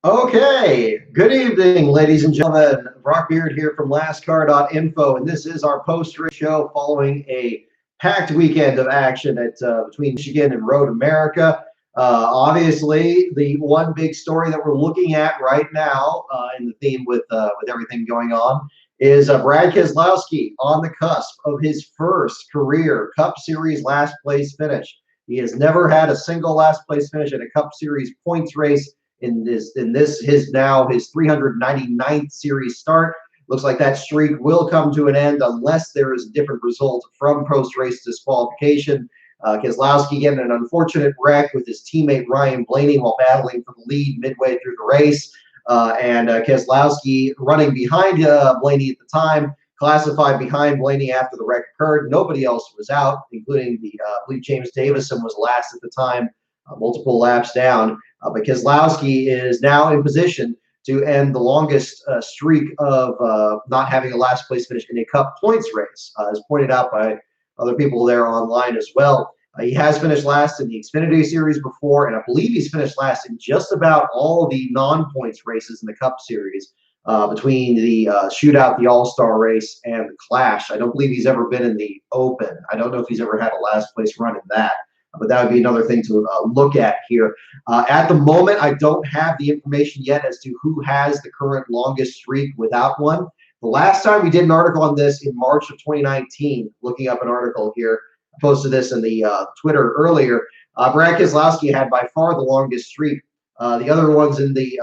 Okay, good evening, ladies and gentlemen. Brock Beard here from lastcar.info, and this is our post-race show following a packed weekend of action at between Michigan and Road America. Obviously, the one big story that we're looking at right now, in the theme with everything going on, is Brad Keselowski on the cusp of his first career Cup Series last place finish. He has never had a single last place finish in a Cup Series points race in this his 399th series start. Looks like that streak will come to an end unless there is a different result from post-race disqualification. Keselowski getting an unfortunate wreck with his teammate Ryan Blaney while battling for the lead midway through the race. And Keselowski running behind Blaney at the time, classified behind Blaney after the wreck occurred. Nobody else was out, including I believe James Davison was last at the time, multiple laps down. But Keselowski is now in position to end the longest streak of not having a last place finish in a Cup points race, as pointed out by other people there online as well. He has finished last in the Xfinity Series before, and I believe he's finished last in just about all the non-points races in the Cup Series, between the shootout, the All-Star race, and the Clash. I don't believe he's ever been in the Open. I don't know if he's ever had a last place run in that. But that would be another thing to look at here. At the moment, I don't have the information yet as to who has the current longest streak without one. The last time we did an article on this in March of 2019, looking up an article here, I posted this in the Twitter earlier. Brad Keselowski had by far the longest streak. The other ones in the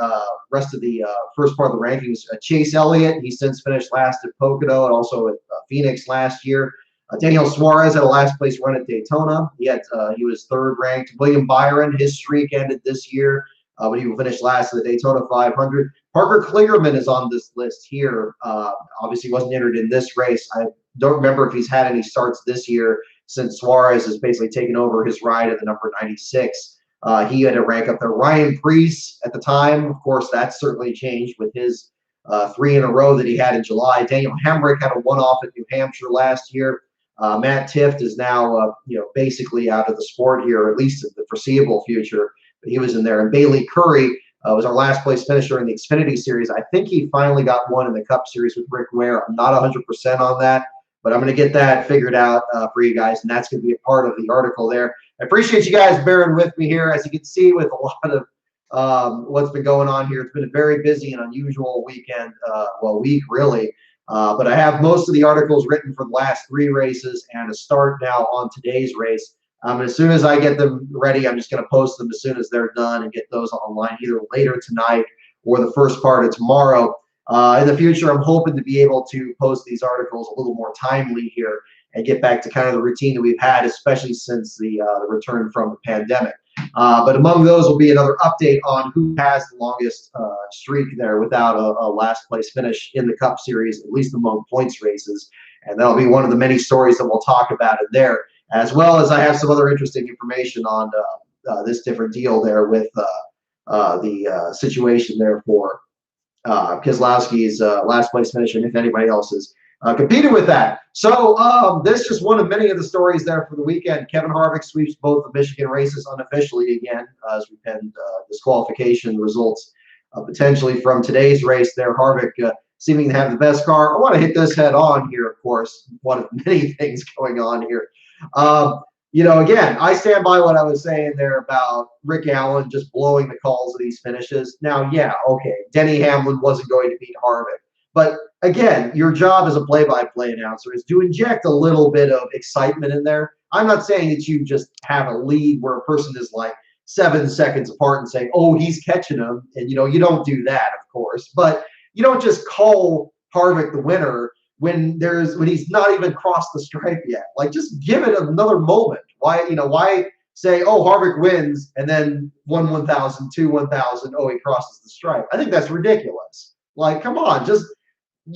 rest of the first part of the rankings, Chase Elliott, he since finished last at Pocono and also at Phoenix last year. Daniel Suarez had a last place run at Daytona. He was third ranked. William Byron, his streak ended this year, but he will finish last at the Daytona 500. Parker Kligerman is on this list here. Obviously, wasn't entered in this race. I don't remember if he's had any starts this year since Suarez has basically taken over his ride at the number 96. He had a rank up there. Ryan Preece at the time, of course, that's certainly changed with his 3 in a row that he had in July. Daniel Hemrick had a one-off at New Hampshire last year. Matt Tifft is now, basically out of the sport here, at least in the foreseeable future. But he was in there. And Bailey Curry was our last place finisher in the Xfinity Series. I think he finally got one in the Cup Series with Rick Ware. I'm not 100% on that, but I'm going to get that figured out for you guys, and that's going to be a part of the article there. I appreciate you guys bearing with me here. As you can see, with a lot of what's been going on here, it's been a very busy and unusual weekend, week really. But I have most of the articles written for the last 3 races and a start now on today's race. As soon as I get them ready, I'm just going to post them as soon as they're done and get those online either later tonight or the first part of tomorrow. In the future, I'm hoping to be able to post these articles a little more timely here and get back to kind of the routine that we've had, especially since the return from the pandemic. But among those will be another update on who has the longest streak there without a last place finish in the Cup Series, at least among points races. And that'll be one of the many stories that we'll talk about in there, as well as I have some other interesting information on this different deal there with the situation there for Keselowski's last place finish, and if anybody else is competed with that. So this is just one of many of the stories there for the weekend. Kevin Harvick sweeps both the Michigan races unofficially again, as we penned disqualification results potentially from today's race there. Harvick seeming to have the best car. I want to hit this head on here, of course, one of many things going on here. Again, I stand by what I was saying there about Rick Allen just blowing the calls of these finishes. Now, yeah, okay, Denny Hamlin wasn't going to beat Harvick. But again, your job as a play-by-play announcer is to inject a little bit of excitement in there. I'm not saying that you just have a lead where a person is like 7 seconds apart and saying, oh, he's catching him. And, you don't do that, of course. But you don't just call Harvick the winner when he's not even crossed the stripe yet. Like, just give it another moment. Why say, oh, Harvick wins, and then 1,000, 1,000, oh, he crosses the stripe? I think that's ridiculous. Like, come on, just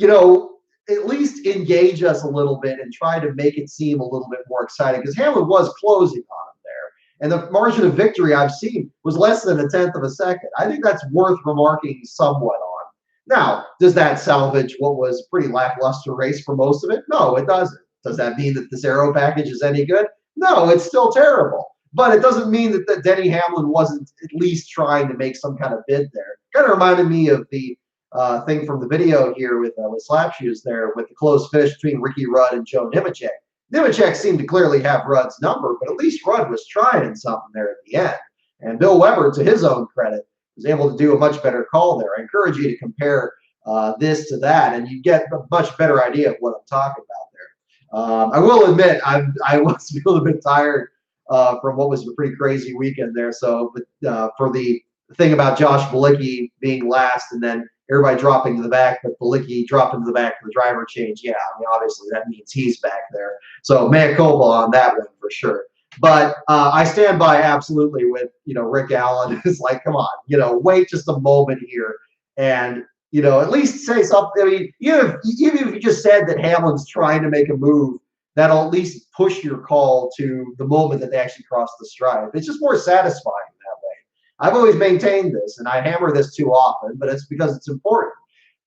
at least engage us a little bit and try to make it seem a little bit more exciting, because Hamlin was closing on him there. And the margin of victory I've seen was less than a tenth of a second. I think that's worth remarking somewhat on. Now, does that salvage what was a pretty lackluster race for most of it? No, it doesn't. Does that mean that this aero package is any good? No, it's still terrible. But it doesn't mean that Denny Hamlin wasn't at least trying to make some kind of bid there. kind of reminded me of the thing from the video here with Slap Shoes there with the close finish between Ricky Rudd and Joe Nemechek. Nemechek seemed to clearly have Rudd's number, but at least Rudd was trying something there at the end. And Bill Weber, to his own credit, was able to do a much better call there. I encourage you to compare this to that, and you get a much better idea of what I'm talking about there. I will admit I was feeling a bit tired from what was a pretty crazy weekend there. So for the thing about Josh Bilicki being last and then everybody dropping to the back, but Bilicki dropped into the back for the driver change. Yeah, I mean, obviously that means he's back there. So mea culpa on that one for sure. But I stand by absolutely with, Rick Allen. It's like, come on, wait just a moment here and, at least say something. I mean, even if you just said that Hamlin's trying to make a move, that'll at least push your call to the moment that they actually cross the stripe. It's just more satisfying that way. I've always maintained this, and I hammer this too often, but it's because it's important.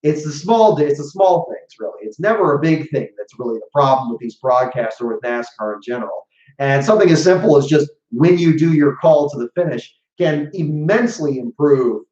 It's the small things, really. It's never a big thing that's really the problem with these broadcasts or with NASCAR in general. And something as simple as just when you do your call to the finish can immensely improve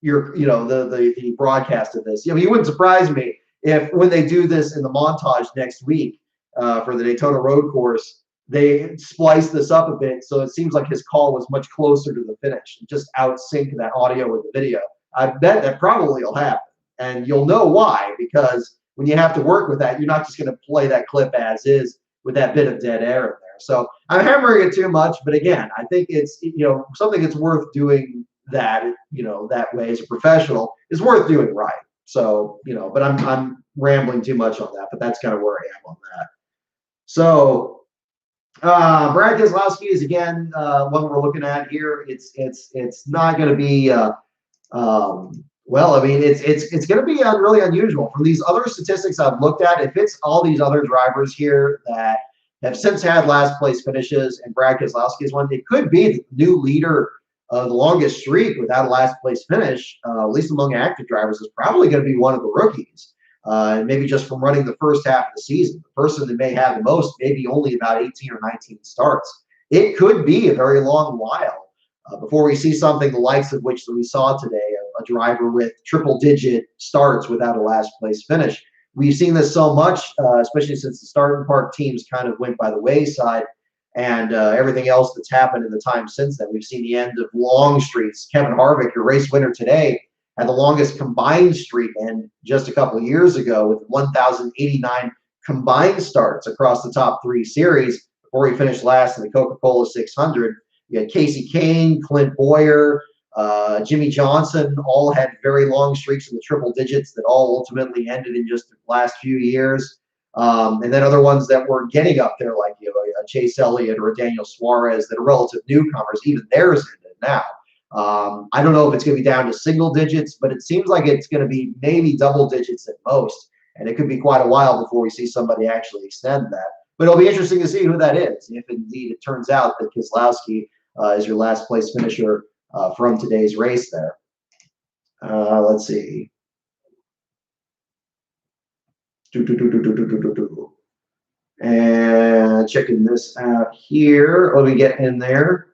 your, the broadcast of this. It wouldn't surprise me if when they do this in the montage next week for the Daytona Road Course, they splice this up a bit so it seems like his call was much closer to the finish, just out sync that audio with the video. I bet that probably will happen, and you'll know why, because when you have to work with that, you're not just going to play that clip as is with that bit of dead air in there. So I'm hammering it too much, but again, I think it's something that's worth doing that that way as a professional is worth doing right. So but I'm rambling too much on that, but that's kind of where I am on that. So Brad Keselowski is again one we're looking at here. It's not going to be well. I mean, it's going to be really unusual from these other statistics I've looked at. If it's all these other drivers here that have since had last place finishes, and Brad Keselowski is one. It could be the new leader of the longest streak without a last place finish, at least among active drivers, is probably going to be one of the rookies. Maybe just from running the first half of the season. The person that may have the most, maybe only about 18 or 19 starts. It could be a very long while before we see something the likes of which that we saw today, a driver with triple-digit starts without a last place finish. We've seen this so much, especially since the starting park teams kind of went by the wayside and everything else that's happened in the time since then. We've seen the end of long streaks. Kevin Harvick, your race winner today, had the longest combined streak end just a couple of years ago with 1,089 combined starts across the top three series before he finished last in the Coca-Cola 600. You had Casey Kane, Clint Boyer, Jimmy Johnson, all had very long streaks in the triple digits that all ultimately ended in just the last few years. And then other ones that were getting up there, like a Chase Elliott or a Daniel Suarez, that are relative newcomers. Even theirs ended now. I don't know if it's going to be down to single digits, but it seems like it's going to be maybe double digits at most. And it could be quite a while before we see somebody actually extend that. But it'll be interesting to see who that is, if indeed it turns out that Keselowski is your last place finisher from today's race there. Let's see. And checking this out here. Let me get in there.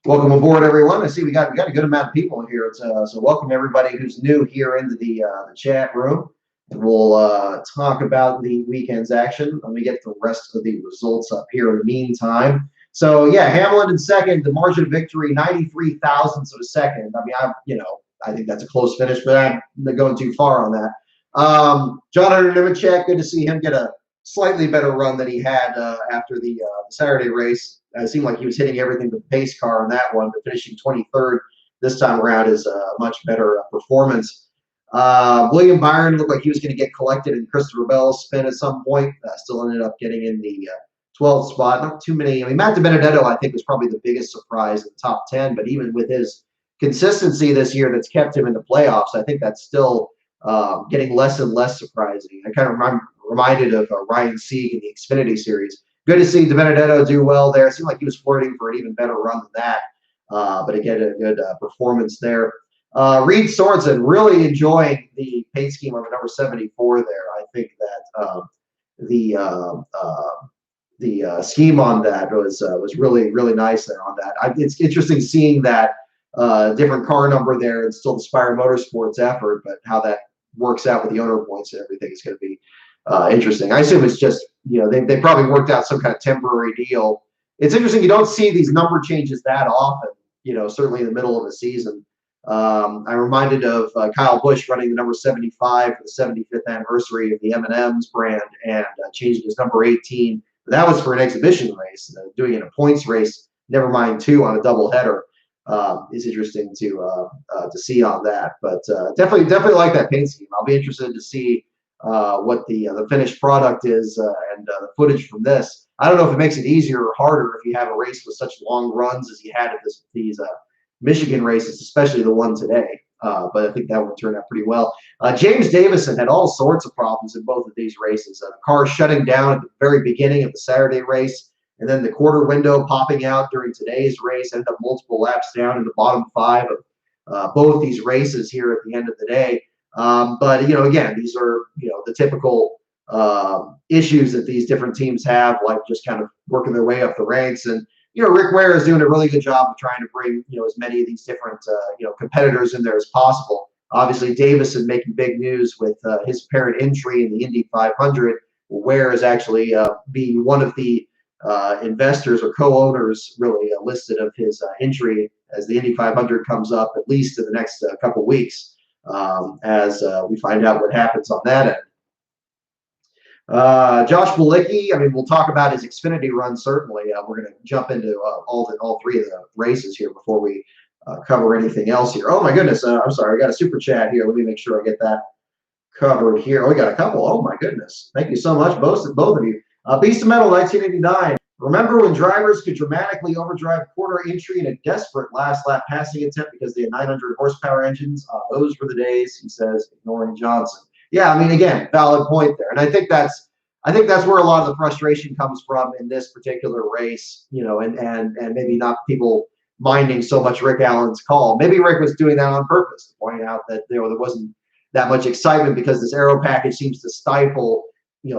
Welcome aboard, everyone. I see we got a good amount of people in here. So welcome everybody who's new here into the chat room. And we'll talk about the weekend's action. Let me get the rest of the results up here in the meantime. So yeah, Hamlin in second, the margin of victory 93 thousandths of a second. I mean, I think that's a close finish, but I'm not going too far on that. John Hunter Nemechek, good to see him get a slightly better run than he had after the Saturday race. It seemed like he was hitting everything but the pace car on that one, but finishing 23rd this time around is a much better performance. William Byron looked like he was going to get collected in Christopher Bell's spin at some point. Still ended up getting in the 12th spot. Not too many. I mean, Matt DiBenedetto, I think, was probably the biggest surprise in the top 10, but even with his consistency this year that's kept him in the playoffs, I think that's still getting less and less surprising. I kind of reminded of Ryan Sieg in the Xfinity Series. Good to see DiBenedetto do well there. It seemed like he was flirting for an even better run than that. But again, a good performance there. Reed Sorensen, really enjoying the paint scheme of number 74 there. I think that the scheme on that was really, really nice there on that. It's interesting seeing that different car number there and still the Spire Motorsports effort, but how that works out with the owner points and everything is going to be interesting. I assume it's just, they probably worked out some kind of temporary deal. It's interesting. You don't see these number changes that often, certainly in the middle of a season. I'm reminded of Kyle Busch running the number 75 for the 75th anniversary of the M&M's brand and changing his number 18. That was for an exhibition race. Doing it in a points race, never mind two on a doubleheader, is interesting to see on that. But definitely like that paint scheme. I'll be interested to see what the finished product is and the footage from this. I don't know if it makes it easier or harder if you have a race with such long runs as you had at these Michigan races, especially the one today. But I think that would turn out pretty well. James Davison had all sorts of problems in both of these races. The car shutting down at the very beginning of the Saturday race, and then the quarter window popping out during today's race, ended up multiple laps down in the bottom 5 of both these races here at the end of the day. But, again, these are, the typical issues that these different teams have, like just kind of working their way up the ranks. And, Rick Ware is doing a really good job of trying to bring, as many of these different, competitors in there as possible. Obviously, Davison making big news with his apparent entry in the Indy 500. Ware is actually being one of the investors or co-owners, really, listed of his entry as the Indy 500 comes up, at least in the next couple of weeks, as we find out what happens on that end. Josh Bilicki, we'll talk about his Xfinity run, certainly. We're going to jump into all three of the races here before we cover anything else here. Oh, my goodness. I'm sorry. I got a super chat here. Let me make sure I get that covered here. Oh, we got a couple. Oh, my goodness. Thank you so much, both of you. Beast of Metal 1989. Remember when drivers could dramatically overdrive quarter entry in a desperate last lap passing attempt because they had 900 horsepower engines? Those were the days, he says, ignoring Johnson. Yeah, again, valid point there. And I think that's where a lot of the frustration comes from in this particular race, and maybe not people minding so much Rick Allen's call. Maybe Rick was doing that on purpose to point out that there wasn't that much excitement because this aero package seems to stifle,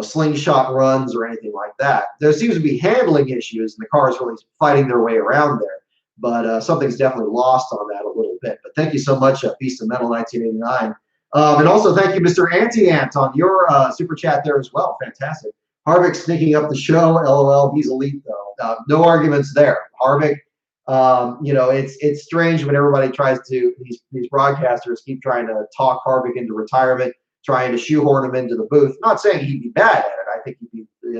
slingshot runs or anything like that. There seems to be handling issues, and the car is really fighting their way around there. But something's definitely lost on that a little bit. But thank you so much, Beast of Metal 1989. And also thank you, Mr. Anti-Ant, on your super chat there as well. Fantastic. Harvick sneaking up the show. LOL. He's elite, though. No arguments there. Harvick, it's strange when everybody tries to, these broadcasters keep trying to talk Harvick into retirement, trying to shoehorn him into the booth. Not saying he'd be bad at it. I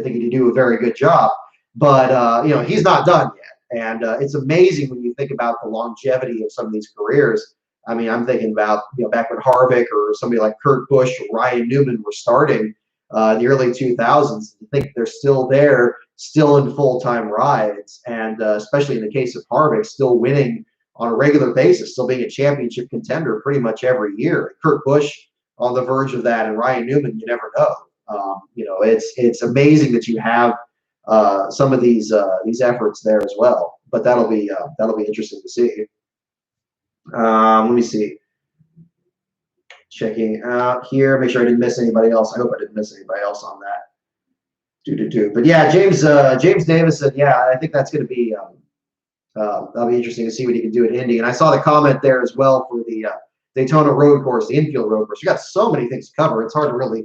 think he'd do a very good job. But, he's not done yet. And it's amazing when you think about the longevity of some of these careers. I'm thinking about, back when Harvick or somebody like Kurt Busch or Ryan Newman were starting in the early 2000s. I think they're still there, still in full-time rides, and especially in the case of Harvick, still winning on a regular basis, still being a championship contender pretty much every year. Kurt Busch on the verge of that, and Ryan Newman, you never know. It's amazing that you have some of these efforts there as well. But that'll be interesting to see. Let me see. Checking out here. Make sure I didn't miss anybody else. I hope I didn't miss anybody else on that. But yeah, James Davison. Yeah, I think that's going to be that'll be interesting to see what he can do at Indy. And I saw the comment there as well for the Daytona Road Course, the infield road course. We got so many things to cover. It's hard to really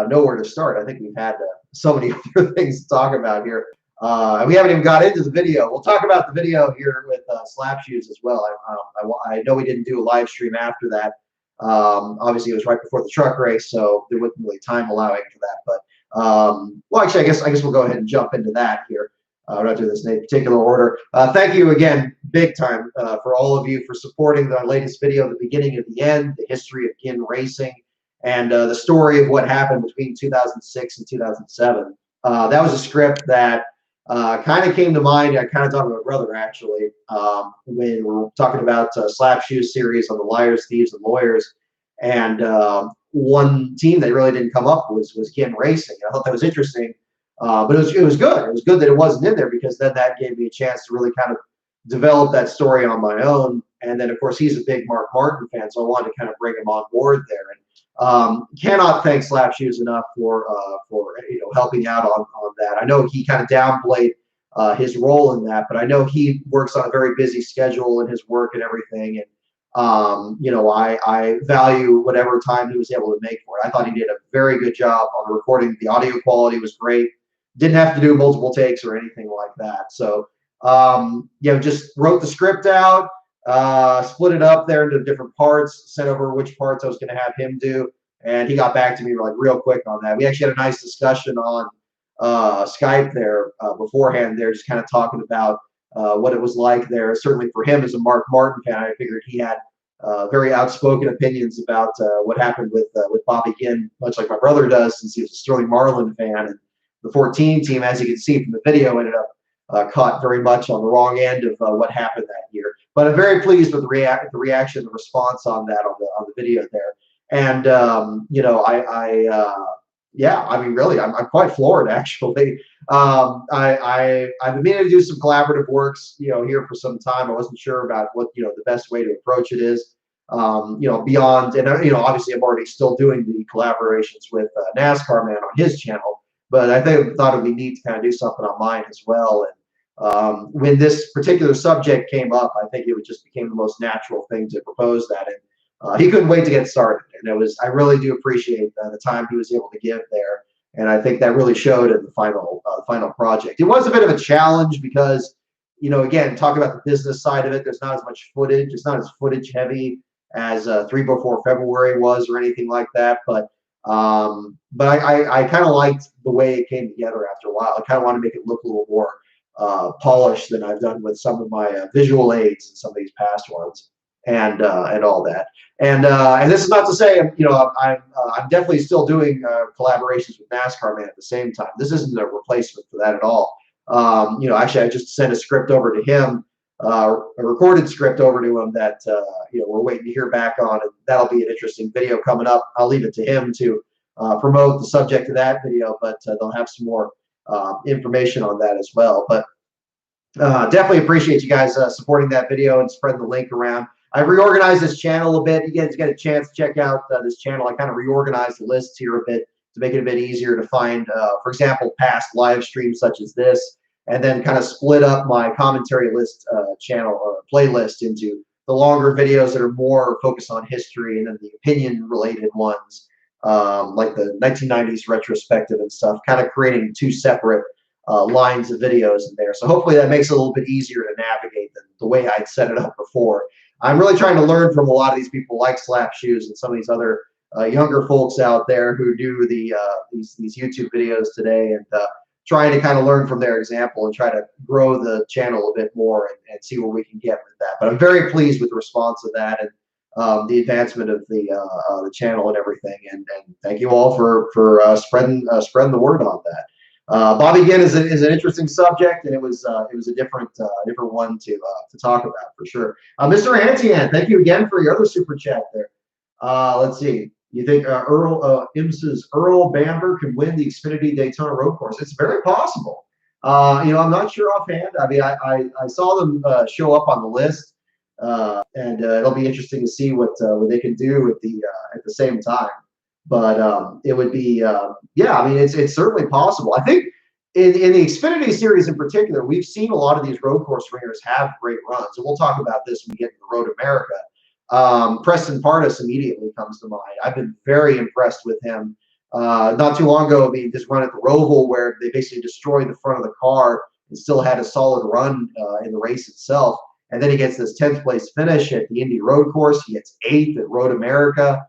know where to start. I think we've had so many other things to talk about here. We haven't even got into the video. We'll talk about the video here with Slap Shoes as well. I know we didn't do a live stream after that. Obviously, it was right before the truck race, so there wasn't really time allowing for that. But well, actually, I guess we'll go ahead and jump into that here. We're not doing this in any particular order. Thank you again, big time, for all of you for supporting the latest video, the beginning of the end, the history of Ginn Racing, and the story of what happened between 2006 and 2007. That was a script that kind of came to mind. I kind of talked to my brother, actually, when we were talking about Slap Shoes series on the Liars, Thieves, and Lawyers. And one team that really didn't come up was Ginn Racing. I thought that was interesting, but it was good. It was good that it wasn't in there, because then that gave me a chance to really kind of develop that story on my own. And then, of course, he's a big Mark Martin fan, so I wanted to kind of bring him on board there. And cannot thank Slap Shoes enough for helping out on that. I know he kind of downplayed his role in that. But I know he works on a very busy schedule in his work and everything. And you know, I value whatever time he was able to make for it. I thought he did a very good job on the recording. The audio quality was great. Didn't have to do multiple takes or anything like that. So, you know, just wrote the script out, split it up there into different parts, sent over which parts I was going to have him do. And he got back to me like real quick on that. We actually had a nice discussion on Skype there beforehand there, just kind of talking about what it was like there. Certainly for him as a Mark Martin fan, I figured he had very outspoken opinions about what happened with Bobby Ginn, much like my brother does, since he was a Sterling Marlin fan. And the 14 team, as you can see from the video, ended up caught very much on the wrong end of what happened that year. But I'm very pleased with the reaction, the response on that on the video there. And you know, yeah, I mean, really, I'm quite floored actually. I've been meaning to do some collaborative works, you know, here for some time. I wasn't sure about what, you know, the best way to approach it is. You know, beyond, and you know, obviously I'm already still doing the collaborations with NASCAR Man on his channel, but I thought it'd be neat to kind of do something on mine as well. And when this particular subject came up, I think it just became the most natural thing to propose that. And he couldn't wait to get started, and I really do appreciate the time he was able to give there, and I think that really showed in the final project. It was a bit of a challenge because, you know, again, talking about the business side of it, there's not as much footage. It's not as footage heavy as 3 Before February was or anything like that, but I kind of liked the way it came together after a while. I kind of want to make it look a little more polished than I've done with some of my visual aids and some of these past ones, and all that. And this is not to say, you know, I'm definitely still doing collaborations with NASCAR Man at the same time. This isn't a replacement for that at all. You know, actually, I just sent a script over to him, a recorded script over to him that you know, we're waiting to hear back on, and that'll be an interesting video coming up. I'll leave it to him to promote the subject of that video, but they'll have some more information on that as well. But definitely appreciate you guys supporting that video and spreading the link around. I've reorganized this channel a bit. You guys get a chance to check out this channel. I kind of reorganized the lists here a bit to make it a bit easier to find, for example, past live streams such as this, and then kind of split up my commentary list channel or playlist into the longer videos that are more focused on history, and then the opinion related ones, like the 1990s retrospective and stuff, kind of creating 2 separate lines of videos in there. So hopefully that makes it a little bit easier to navigate than the way I'd set it up before. I'm really trying to learn from a lot of these people like Slap Shoes and some of these other younger folks out there who do these YouTube videos today, and trying to kind of learn from their example and try to grow the channel a bit more and see what we can get with that. But I'm very pleased with the response of that, and the advancement of the channel and everything. And thank you all for spreading the word on that. Bobby Ginn is an interesting subject, and it was a different one to talk about for sure. Mr. Antian, thank you again for your other super chat there. Let's see. You think IMSA's Earl Bamber can win the Xfinity Daytona Road Course? It's very possible. You know, I'm not sure offhand. I mean, I saw them show up on the list, and it'll be interesting to see what they can do at the same time. But it would be, yeah, I mean, it's certainly possible. I think in the Xfinity series in particular, we've seen a lot of these road course ringers have great runs, and we'll talk about this when we get to the Road America. Preston Pardus immediately comes to mind. I've been very impressed with him. Not too long ago, I mean, this run at the Roval where they basically destroyed the front of the car and still had a solid run in the race itself. And then he gets this 10th place finish at the Indy Road Course. He gets 8th at Road America.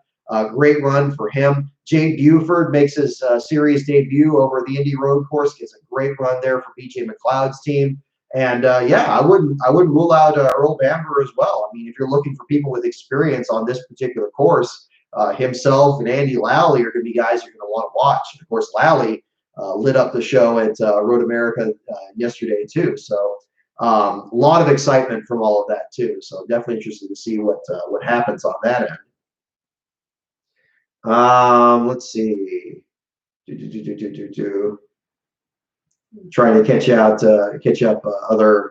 Great run for him. Jay Buford makes his series debut over the Indy Road Course. Gets a great run there for BJ McLeod's team. And yeah, I wouldn't rule out Earl Bamber as well. I mean, if you're looking for people with experience on this particular course, himself and Andy Lally are going to be guys you're going to want to watch. And of course, Lally lit up the show at Road America yesterday too. So a lot of excitement from all of that too. So definitely interested to see what happens on that end. Let's see. Trying to catch up other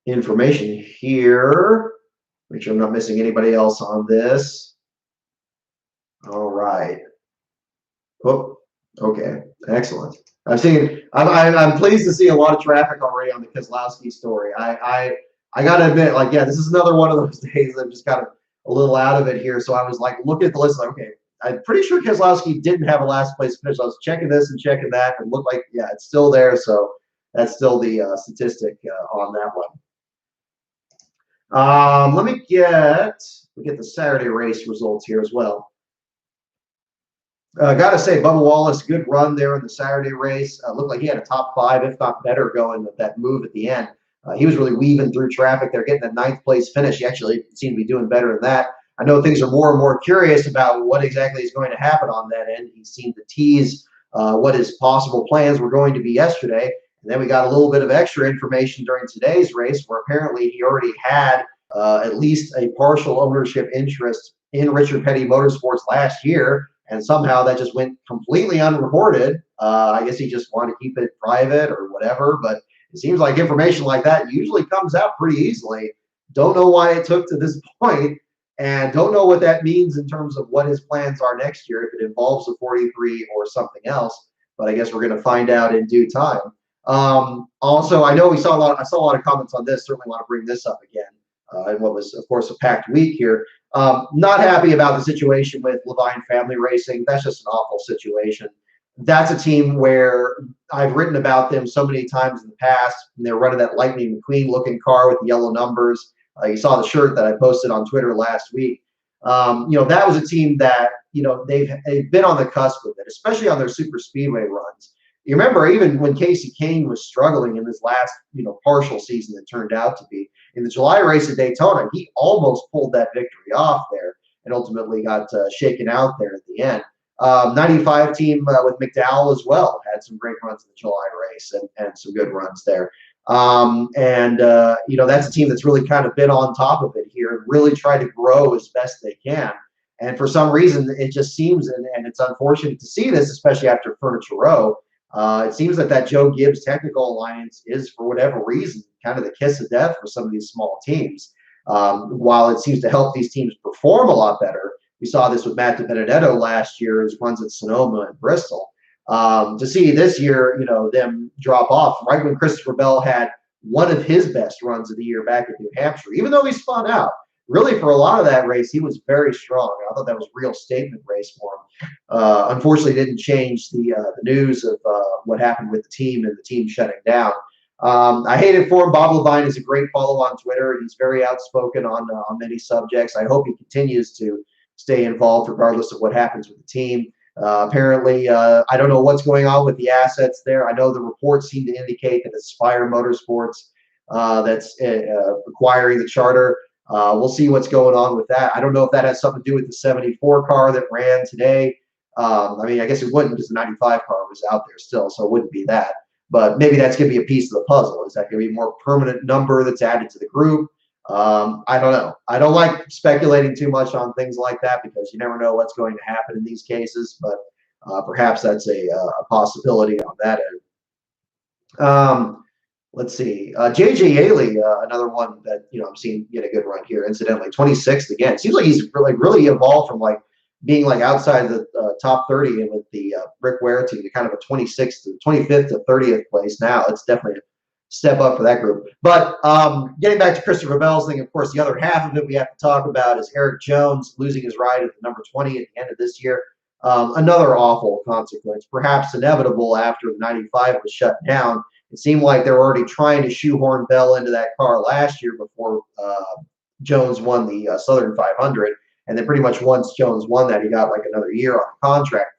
information here. Make sure I'm not missing anybody else on this. All right. Oh, okay. Excellent. I'm pleased to see a lot of traffic already on the Keselowski story. I got to admit, like, yeah, this is another one of those days I'm just kind of a little out of it here. So I was like, looking at the list, like, okay, I'm pretty sure Keselowski didn't have a last place finish. I was checking this and checking that, and it looked like, yeah, it's still there. So that's still the statistic on that one. Let me get the Saturday race results here as well. Got to say, Bubba Wallace, good run there in the Saturday race. Looked like he had a top 5, if not better, going with that move at the end. He was really weaving through traffic there, getting a 9th place finish. He actually seemed to be doing better than that. I know things are more and more curious about what exactly is going to happen on that end. He seemed to tease what his possible plans were going to be yesterday. And then we got a little bit of extra information during today's race where apparently he already had at least a partial ownership interest in Richard Petty Motorsports last year. And somehow that just went completely unreported. I guess he just wanted to keep it private or whatever. But it seems like information like that usually comes out pretty easily. Don't know why it took to this point, and don't know what that means in terms of what his plans are next year, if it involves the 43 or something else. But I guess we're going to find out in due time. Also, I know I saw a lot of comments on this. Certainly want to bring this up again in what was, of course, a packed week here. Not happy about the situation with Levine Family Racing. That's just an awful situation. That's a team where I've written about them so many times in the past. And they're running that Lightning McQueen looking car with the yellow numbers. You saw the shirt that I posted on Twitter last week. That was a team that, they've been on the cusp with it, especially on their super speedway runs. You remember even when Casey Kane was struggling in this last, partial season it turned out to be. In the July race at Daytona, he almost pulled that victory off there and ultimately got shaken out there at the end. 95 team with McDowell as well had some great runs in the July race and some good runs there. That's a team that's really kind of been on top of it here and really tried to grow as best they can. And for some reason, it just seems, and it's unfortunate to see this, especially after Furniture Row, it seems that Joe Gibbs Technical Alliance is, for whatever reason, kind of the kiss of death for some of these small teams. While it seems to help these teams perform a lot better, we saw this with Matt DiBenedetto last year, his runs at Sonoma and Bristol. To see this year, them drop off right when Christopher Bell had one of his best runs of the year back at New Hampshire, even though he spun out. Really, for a lot of that race, he was very strong. I thought that was a real statement race for him. Unfortunately, it didn't change the news of what happened with the team and the team shutting down. I hate it for him. Bob Levine is a great follow on Twitter. He's very outspoken on many subjects. I hope he continues to stay involved regardless of what happens with the team. Apparently, I don't know what's going on with the assets there. I know the reports seem to indicate that it's Spire Motorsports that's acquiring the charter. We'll see what's going on with that. I don't know if that has something to do with the 74 car that ran today. I guess it wouldn't because the 95 car was out there still, so it wouldn't be that. But maybe that's going to be a piece of the puzzle. Is that going to be a more permanent number that's added to the group? I don't know. I don't like speculating too much on things like that because you never know what's going to happen in these cases, but perhaps that's a possibility on that end. Let's see. J.J. Yaley, another one that, I'm seeing get a good run here, incidentally. 26th again. Seems like he's really evolved from being outside the top 30 and with the Rick Ware team to kind of a 26th to 25th to 30th place now. It's definitely a step up for that group. But getting back to Christopher Bell's thing, of course, the other half of it we have to talk about is Eric Jones losing his ride at the number 20 at the end of this year. Another awful consequence, perhaps inevitable after the 95 was shut down. It seemed like they were already trying to shoehorn Bell into that car last year before Jones won the Southern 500. And then pretty much once Jones won that, he got another year on the contract.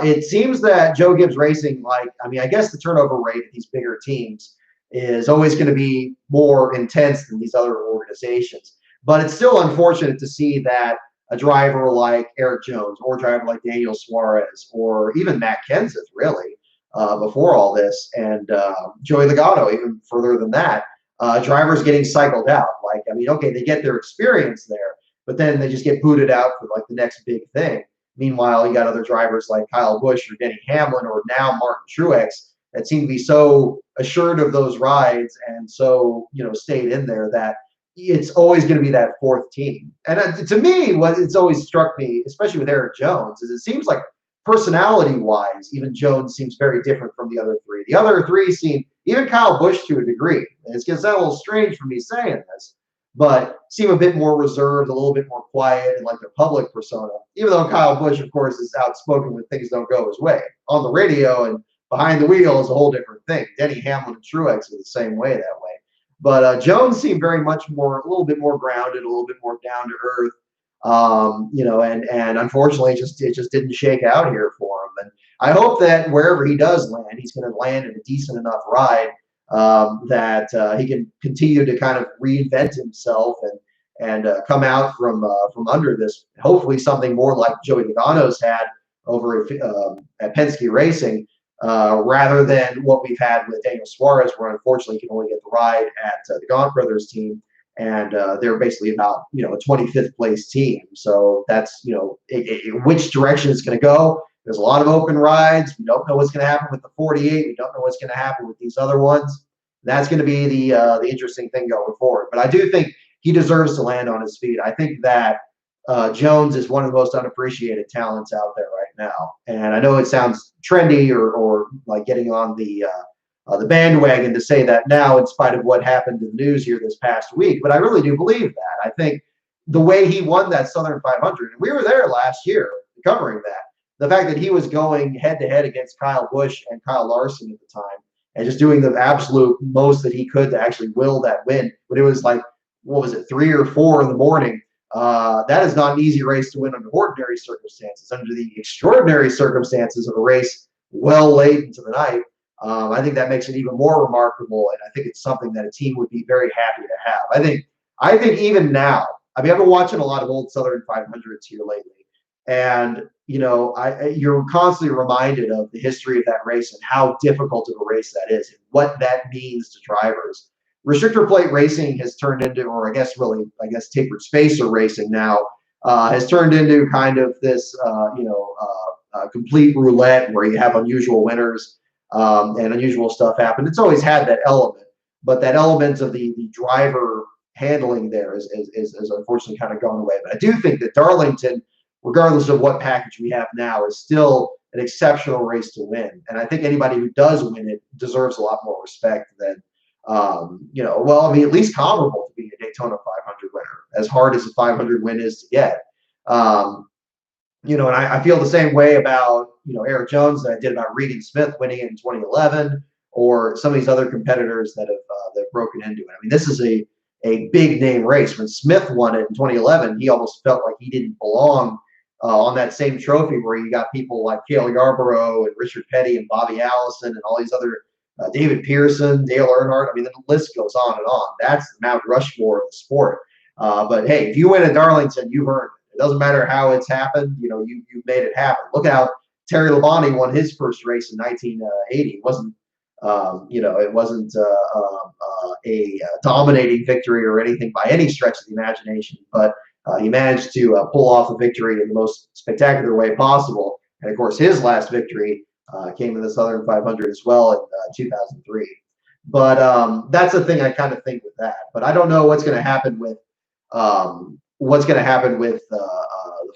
It seems that Joe Gibbs Racing, I guess the turnover rate at these bigger teams is always going to be more intense than these other organizations. But it's still unfortunate to see that a driver like Eric Jones or a driver like Daniel Suarez or even Matt Kenseth, really, before all this, and Joey Logano, even further than that, drivers getting cycled out. Okay, they get their experience there, but then they just get booted out for the next big thing. Meanwhile, you got other drivers like Kyle Busch or Denny Hamlin or now Martin Truex that seem to be so assured of those rides and so, stayed in there that it's always going to be that fourth team. And to me, what it's always struck me, especially with Eric Jones, is it seems like personality-wise, even Jones seems very different from the other three. The other three seem, even Kyle Busch to a degree, and it's going to sound a little strange for me saying this, but seem a bit more reserved, a little bit more quiet, and like their public persona. Even though Kyle Busch, of course, is outspoken when things don't go his way. On the radio and behind the wheel is a whole different thing. Denny Hamlin and Truex are the same way that way. But Jones seemed very much more, a little bit more grounded, a little bit more down to earth. And unfortunately, it just didn't shake out here for him. And I hope that wherever he does land, he's going to land in a decent enough ride that he can continue to kind of reinvent himself and come out from under this. Hopefully, something more like Joey Logano's had over at Penske Racing, rather than what we've had with Daniel Suarez, where unfortunately he can only get the ride at the Gaunt Brothers team. And they're basically about, a 25th place team. So that's, which direction it's going to go. There's a lot of open rides. We don't know what's going to happen with the 48. We don't know what's going to happen with these other ones. That's going to be the interesting thing going forward. But I do think he deserves to land on his feet. I think that Jones is one of the most unappreciated talents out there right now. And I know it sounds trendy or like getting on the bandwagon to say that now, in spite of what happened in the news here this past week. But I really do believe that. I think the way he won that Southern 500, and we were there last year covering that, the fact that he was going head-to-head against Kyle Busch and Kyle Larson at the time and just doing the absolute most that he could to actually will that win. But it was like, what was it, 3 or 4 in the morning. That is not an easy race to win under ordinary circumstances. Under the extraordinary circumstances of a race well late into the night, I think that makes it even more remarkable, and I think it's something that a team would be very happy to have. I think even now, I've been watching a lot of old Southern 500s here lately, and you're constantly reminded of the history of that race and how difficult of a race that is and what that means to drivers. Restrictor plate racing has turned into, or I guess tapered spacer racing now, has turned into kind of this, complete roulette where you have unusual winners. And unusual stuff happened. It's always had that element, but that element of the driver handling there is unfortunately kind of gone away. But I do think that Darlington, regardless of what package we have now, is still an exceptional race to win. And I think anybody who does win it deserves a lot more respect than, at least comparable to being a Daytona 500 winner, as hard as a 500 win is to get. And I feel the same way about, Eric Jones that I did about Regan Smith winning it in 2011, or some of these other competitors that have broken into it. I mean, this is a big name race. When Smith won it in 2011, he almost felt like he didn't belong on that same trophy where you got people like Cale Yarborough and Richard Petty and Bobby Allison and all these other David Pearson, Dale Earnhardt. I mean, the list goes on and on. That's the Mount Rushmore of the sport. But hey, if you win at Darlington, you've earned it. It doesn't matter how it's happened. You've made it happen. Look how Terry Labonte won his first race in 1980. It wasn't a dominating victory or anything by any stretch of the imagination, but he managed to pull off a victory in the most spectacular way possible. And of course, his last victory came in the Southern 500 as well in 2003. But that's the thing I kind of think with that. But I don't know what's going to happen with the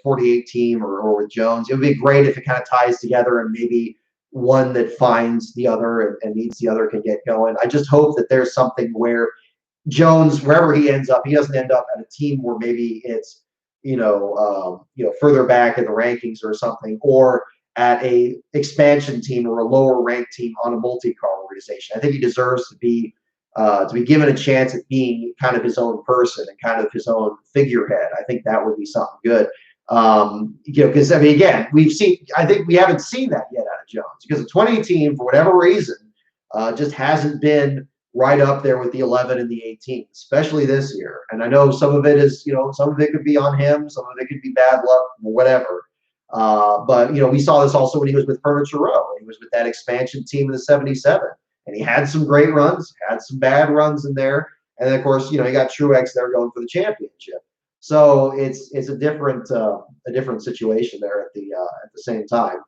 48 team or with Jones. It would be great if it kind of ties together and maybe one that finds the other and needs the other can get going. I just hope that there's something where Jones, wherever he ends up, he doesn't end up at a team where maybe it's further back in the rankings or something, or at a expansion team or a lower ranked team on a multi-car organization. I think he deserves to be given a chance at being kind of his own person and kind of his own figurehead. I think that would be something good. Because again, I think we haven't seen that yet out of Jones, because the 20 team, for whatever reason, just hasn't been right up there with the 11 and the 18, especially this year. And I know some of it is, some of it could be on him, some of it could be bad luck, whatever. But we saw this also when he was with Furniture Row. He was with that expansion team in the 77. And he had some great runs, had some bad runs in there. And then, of course, you got Truex there going for the championship. So it's a different situation there at the same time.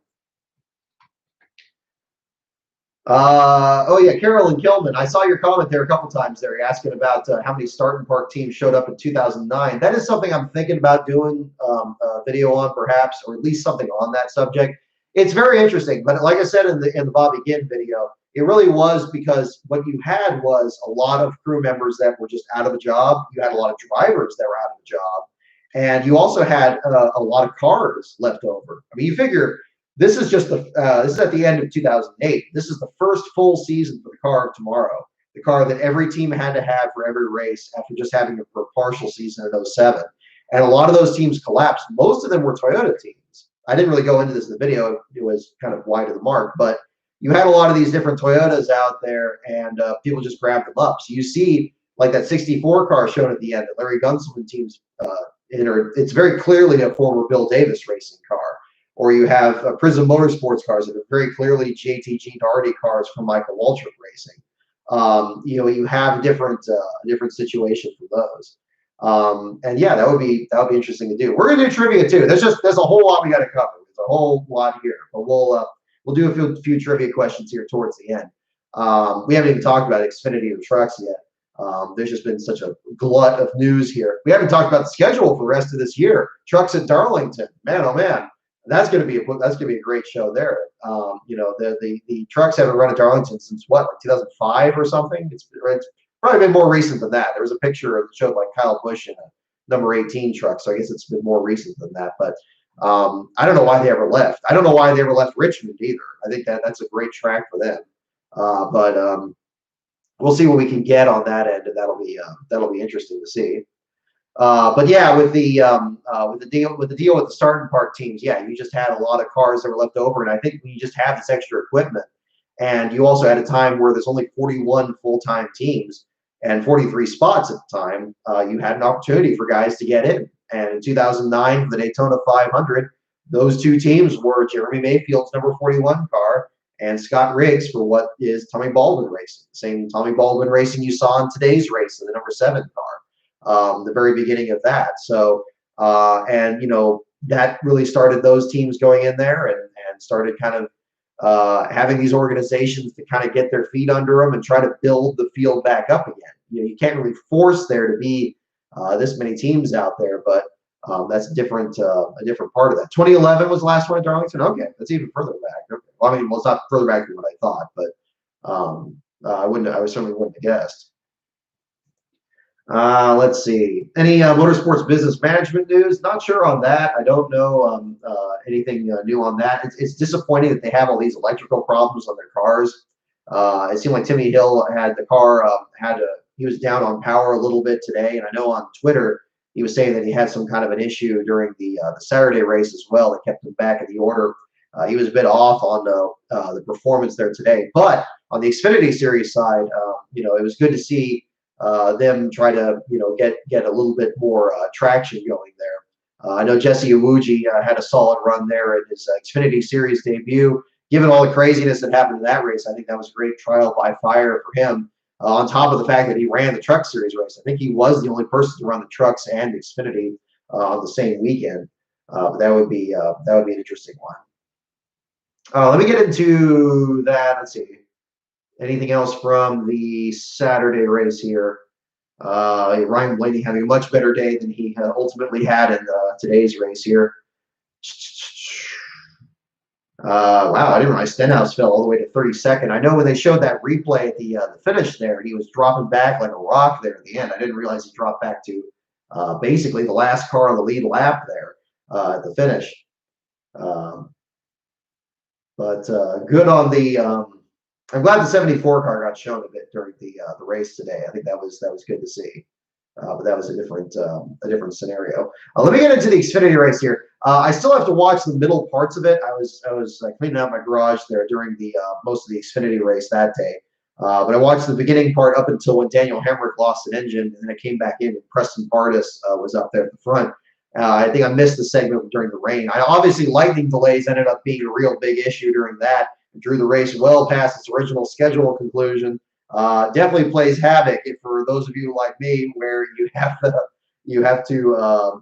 Carolyn Kilman, I saw your comment there a couple times there. You're asking about how many Start and Park teams showed up in 2009. That is something I'm thinking about doing a video on, perhaps, or at least something on that subject. it's very interesting. But like I said in the Bobby Ginn video, it really was because what you had was a lot of crew members that were just out of a job. You had a lot of drivers that were out of a job, and you also had a lot of cars left over. I mean, you figure this is just this is at the end of 2008. This is the first full season for the car of tomorrow, the car that every team had to have for every race after just having it for a partial season in '07. And a lot of those teams collapsed. Most of them were Toyota teams. I didn't really go into this in the video. It was kind of wide of the mark, but you had a lot of these different Toyotas out there, and people just grabbed them up. So you see, like that '64 car shown at the end, that Larry Gunselman team's it's very clearly a former Bill Davis racing car. Or you have Prism Motorsports cars that are very clearly JTG Daugherty cars from Michael Waltrip Racing. You have a different situation for those. And yeah, that would be interesting to do. We're gonna do trivia too. There's a whole lot we got to cover. There's a whole lot here, but we'll do a few trivia questions here towards the end. We haven't even talked about Xfinity or trucks yet. There's just been such a glut of news here. We haven't talked about the schedule for the rest of this year. Trucks at Darlington, man, oh man, that's gonna be a great show there. The trucks haven't run at Darlington since what, like 2005 or something. It's probably been more recent than that. There was a picture that showed like Kyle Busch in a number 18 truck, so I guess it's been more recent than that. But I don't know why they ever left. I don't know why they ever left Richmond either. I think that's a great track for them. But we'll see what we can get on that end, and that'll be interesting to see. But yeah, with the deal with the starting park teams, yeah, you just had a lot of cars that were left over, and I think when you just have this extra equipment, and you also had a time where there's only 41 full-time teams and 43 spots at the time, you had an opportunity for guys to get in. And in 2009, for the Daytona 500, those two teams were Jeremy Mayfield's number 41 car and Scott Riggs for what is Tommy Baldwin Racing, the same Tommy Baldwin Racing you saw in today's race in the number 7 car, the very beginning of that. So, and that really started those teams going in there and started kind of having these organizations to kind of get their feet under them and try to build the field back up again. You can't really force there to be this many teams out there, but that's a different part of that. 2011 was the last one at Darlington. Okay, that's even further back. Okay. Well, I mean, it's not further back than what I thought, but I certainly wouldn't have guessed. Let's see. Any motorsports business management news? Not sure on that. I don't know anything new on that. It's disappointing that they have all these electrical problems on their cars. It seemed like Timmy Hill had the car he was down on power a little bit today, and I know on Twitter he was saying that he had some kind of an issue during the Saturday race as well that kept him back in the order. He was a bit off on the performance there today, but on the Xfinity Series side, it was good to see them try to get a little bit more traction going there. I know Jesse Iwuji had a solid run there at his Xfinity Series debut. Given all the craziness that happened in that race, I think that was a great trial by fire for him. On top of the fact that he ran the Truck Series race, I think he was the only person to run the Trucks and Xfinity on the same weekend. But that would be an interesting one. Let me get into that. Let's see. Anything else from the Saturday race here? Ryan Blaney having a much better day than he ultimately had in today's race here. Wow, I didn't realize Stenhouse fell all the way to 32nd. I know when they showed that replay at the finish there, he was dropping back like a rock there at the end. I didn't realize he dropped back to basically the last car on the lead lap there at the finish. But good on the. I'm glad the 74 car got shown a bit during the race today. I think that was good to see. But that was a different scenario. Let me get into the Xfinity race here. I still have to watch the middle parts of it. I was cleaning out my garage there during the most of the Xfinity race that day. But I watched the beginning part up until when Daniel Hemrick lost an engine, and then I came back in and Preston Pardis was up there at the front. I think I missed the segment during the rain. Obviously, lightning delays ended up being a real big issue during that. It drew the race well past its original schedule conclusion. Definitely plays havoc for those of you like me, where you're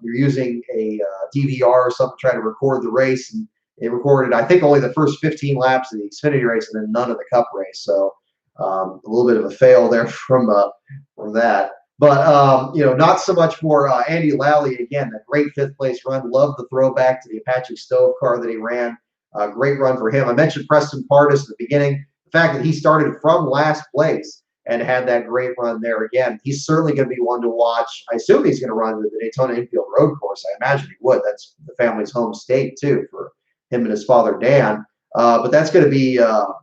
using a DVR or something to try to record the race, and it recorded I think only the first 15 laps of the Xfinity race and then none of the Cup race. So a little bit of a fail there from that. But not so much for Andy Lally again. That great 5th place run. Loved the throwback to the Apache Stove car that he ran. Great run for him. I mentioned Preston Pardus at the beginning. The fact that he started from last place and had that great run there again, he's certainly going to be one to watch. I assume he's going to run the Daytona Infield Road Course. I imagine he would. That's the family's home state, too, for him and his father, Dan. But that's going to be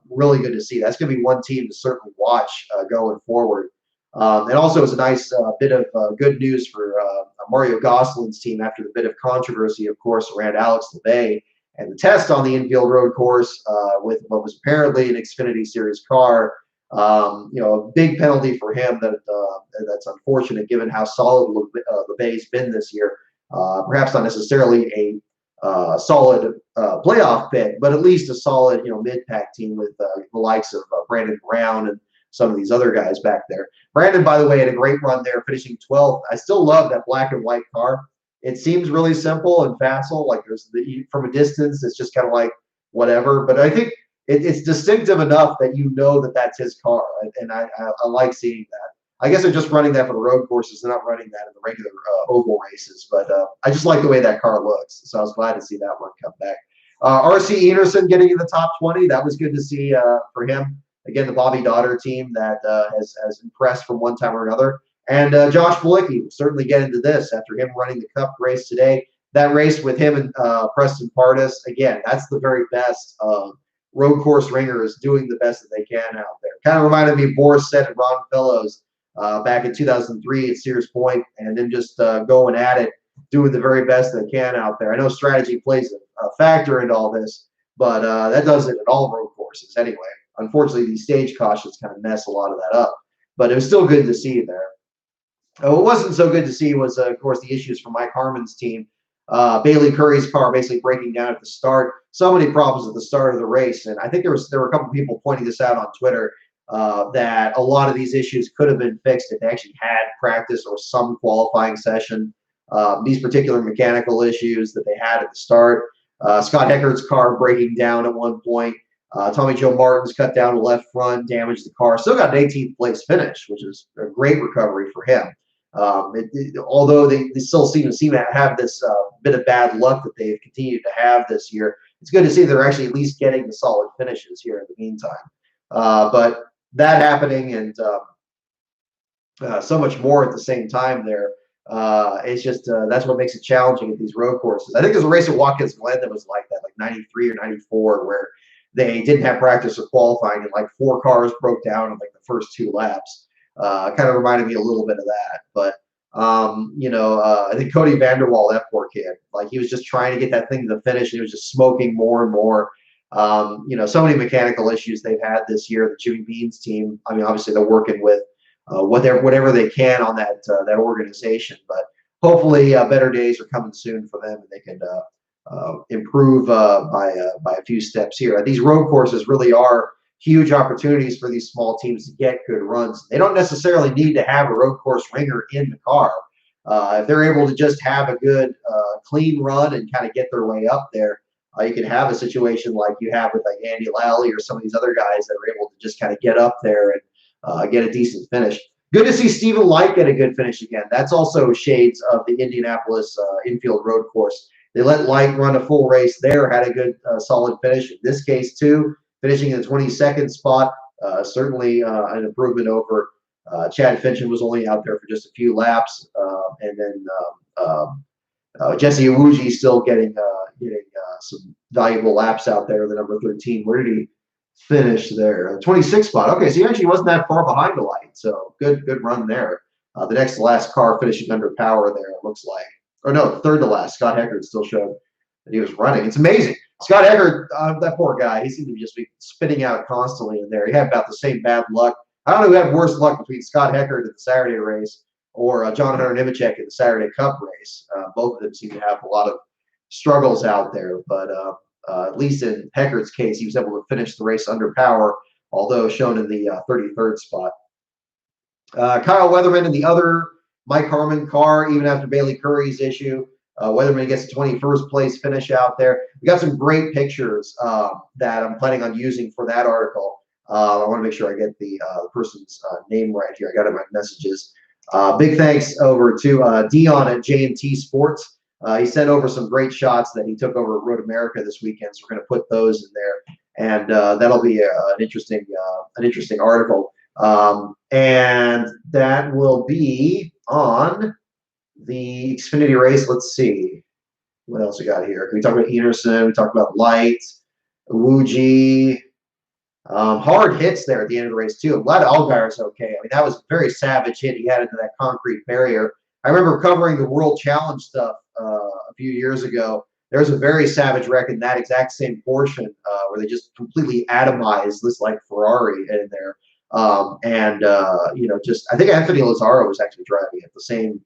really good to see. That's going to be one team to certainly watch going forward. And also, it's a nice bit of good news for Mario Gosling's team after the bit of controversy, of course, around Alex Labay and the test on the infield road course with what was apparently an Xfinity Series car. A big penalty for him that's unfortunate given how solid Labay's been this year. Perhaps not necessarily a solid playoff pick, but at least a solid, mid-pack team with the likes of Brandon Brown and some of these other guys back there. Brandon, by the way, had a great run there, finishing 12th. I still love that black and white car. It seems really simple and facile. Like from a distance, it's just kind of like whatever. But I think it's distinctive enough that you know that that's his car, and I like seeing that. I guess they're just running that for the road courses. They're not running that in the regular oval races. But I just like the way that car looks. So I was glad to see that one come back. R.C. Enerson getting in the top 20. That was good to see for him. Again, the Bobby Daughter team that has impressed from one time or another. And Josh Bilicki will certainly get into this after him running the Cup race today. That race with him and Preston Pardus, again, that's the very best road course ringers doing the best that they can out there. Kind of reminded me of Boris Said and Ron Fellows back in 2003 at Sears Point, and then just going at it, doing the very best they can out there. I know strategy plays a factor into all this, but that does it at all road courses anyway. Unfortunately, these stage cautions kind of mess a lot of that up, but it was still good to see there. What wasn't so good to see was, of course, the issues from Mike Harmon's team. Bailey Curry's car basically breaking down at the start. So many problems at the start of the race, and I think there were a couple people pointing this out on Twitter that a lot of these issues could have been fixed if they actually had practice or some qualifying session. These particular mechanical issues that they had at the start. Scott Heckert's car breaking down at one point. Tommy Joe Martin's cut down the left front, damaged the car. Still got an 18th place finish, which is a great recovery for him. Although they still seem to have this bit of bad luck that they've continued to have this year, it's good to see they're actually at least getting the solid finishes here in the meantime. But that happening and so much more at the same time there. It's just that's what makes it challenging at these road courses. I think there's a race at Watkins Glen that was like that, like 93 or 94, where they didn't have practice or qualifying, and like 4 cars broke down in like the first 2 laps. Kind of reminded me a little bit of that. But, I think Cody Vanderwall, that poor kid, like he was just trying to get that thing to the finish, and he was just smoking more and more. So many mechanical issues they've had this year. The Jimmy Beans team, I mean, obviously they're working with whatever they can on that organization. But hopefully better days are coming soon for them, and they can improve by a few steps here. These road courses really are huge opportunities for these small teams to get good runs. They don't necessarily need to have a road course ringer in the car. If they're able to just have a good, clean run and kind of get their way up there, you can have a situation like you have with like Andy Lally or some of these other guys that are able to just kind of get up there and get a decent finish. Good to see Stephen Light get a good finish again. That's also shades of the Indianapolis infield road course. They let Light run a full race there, had a good, solid finish. In this case, too, finishing in the 22nd spot, certainly an improvement over Chad Fincham was only out there for just a few laps. And then Jesse Iwuji still getting some valuable laps out there, the number 13. Where did he finish there? 26th spot. Okay, so he actually wasn't that far behind the Light. So good run there. The next to last car finishing under power there, it looks like. Or no, third to last. Scott Heckert still showed that he was running. It's amazing. Scott Heckert, that poor guy, he seemed to just be spitting out constantly in there. He had about the same bad luck. I don't know who had worse luck between Scott Heckert at the Saturday race or John Hunter Nemechek at the Saturday Cup race. Both of them seem to have a lot of struggles out there. But at least in Heckert's case, he was able to finish the race under power, although shown in the 33rd spot. Kyle Weatherman in the other Mike Harmon car, even after Bailey Curry's issue. Weatherman gets a 21st place finish out there. We got some great pictures that I'm planning on using for that article. I want to make sure I get the person's name right here. I got it in my messages. Big thanks over to Dion at J&T Sports. He sent over some great shots that he took over at Road America this weekend, so we're going to put those in there, and that'll be an interesting article. And that will be on the Xfinity race. Let's see what else we got here. We talked about Enerson. We talked about Light, Wuji. Hard hits there at the end of the race too. I'm glad Allgaier's okay. I mean, that was a very savage hit he had into that concrete barrier. I remember covering the World Challenge stuff a few years ago. There was a very savage wreck in that exact same portion where they just completely atomized this like Ferrari in there. Just I think Anthony Lazzaro was actually driving it, the same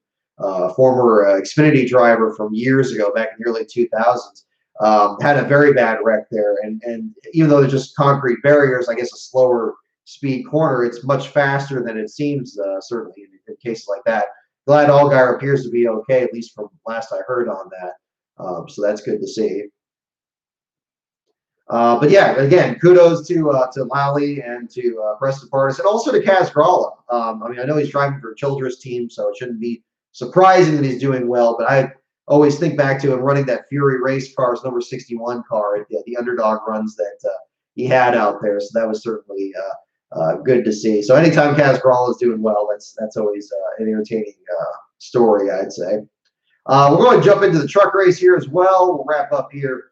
former Xfinity driver from years ago, back in the early 2000s. Had a very bad wreck there, and even though they're just concrete barriers, I guess a slower speed corner, it's much faster than it seems. Certainly in cases like that. Glad Allgaier appears to be okay, at least from last I heard on that. So that's good to see. But yeah, again, kudos to Lally and to Preston Pardus, and also to Kaz Gralla. I mean, I know he's driving for a Childress team, so it shouldn't be surprising that he's doing well. But I always think back to him running that Fury race car's number 61 car at the underdog runs that he had out there. So that was certainly good to see. So anytime Kaz Gralla is doing well, that's always an entertaining story, I'd say. We're going to jump into the truck race here as well. We'll wrap up here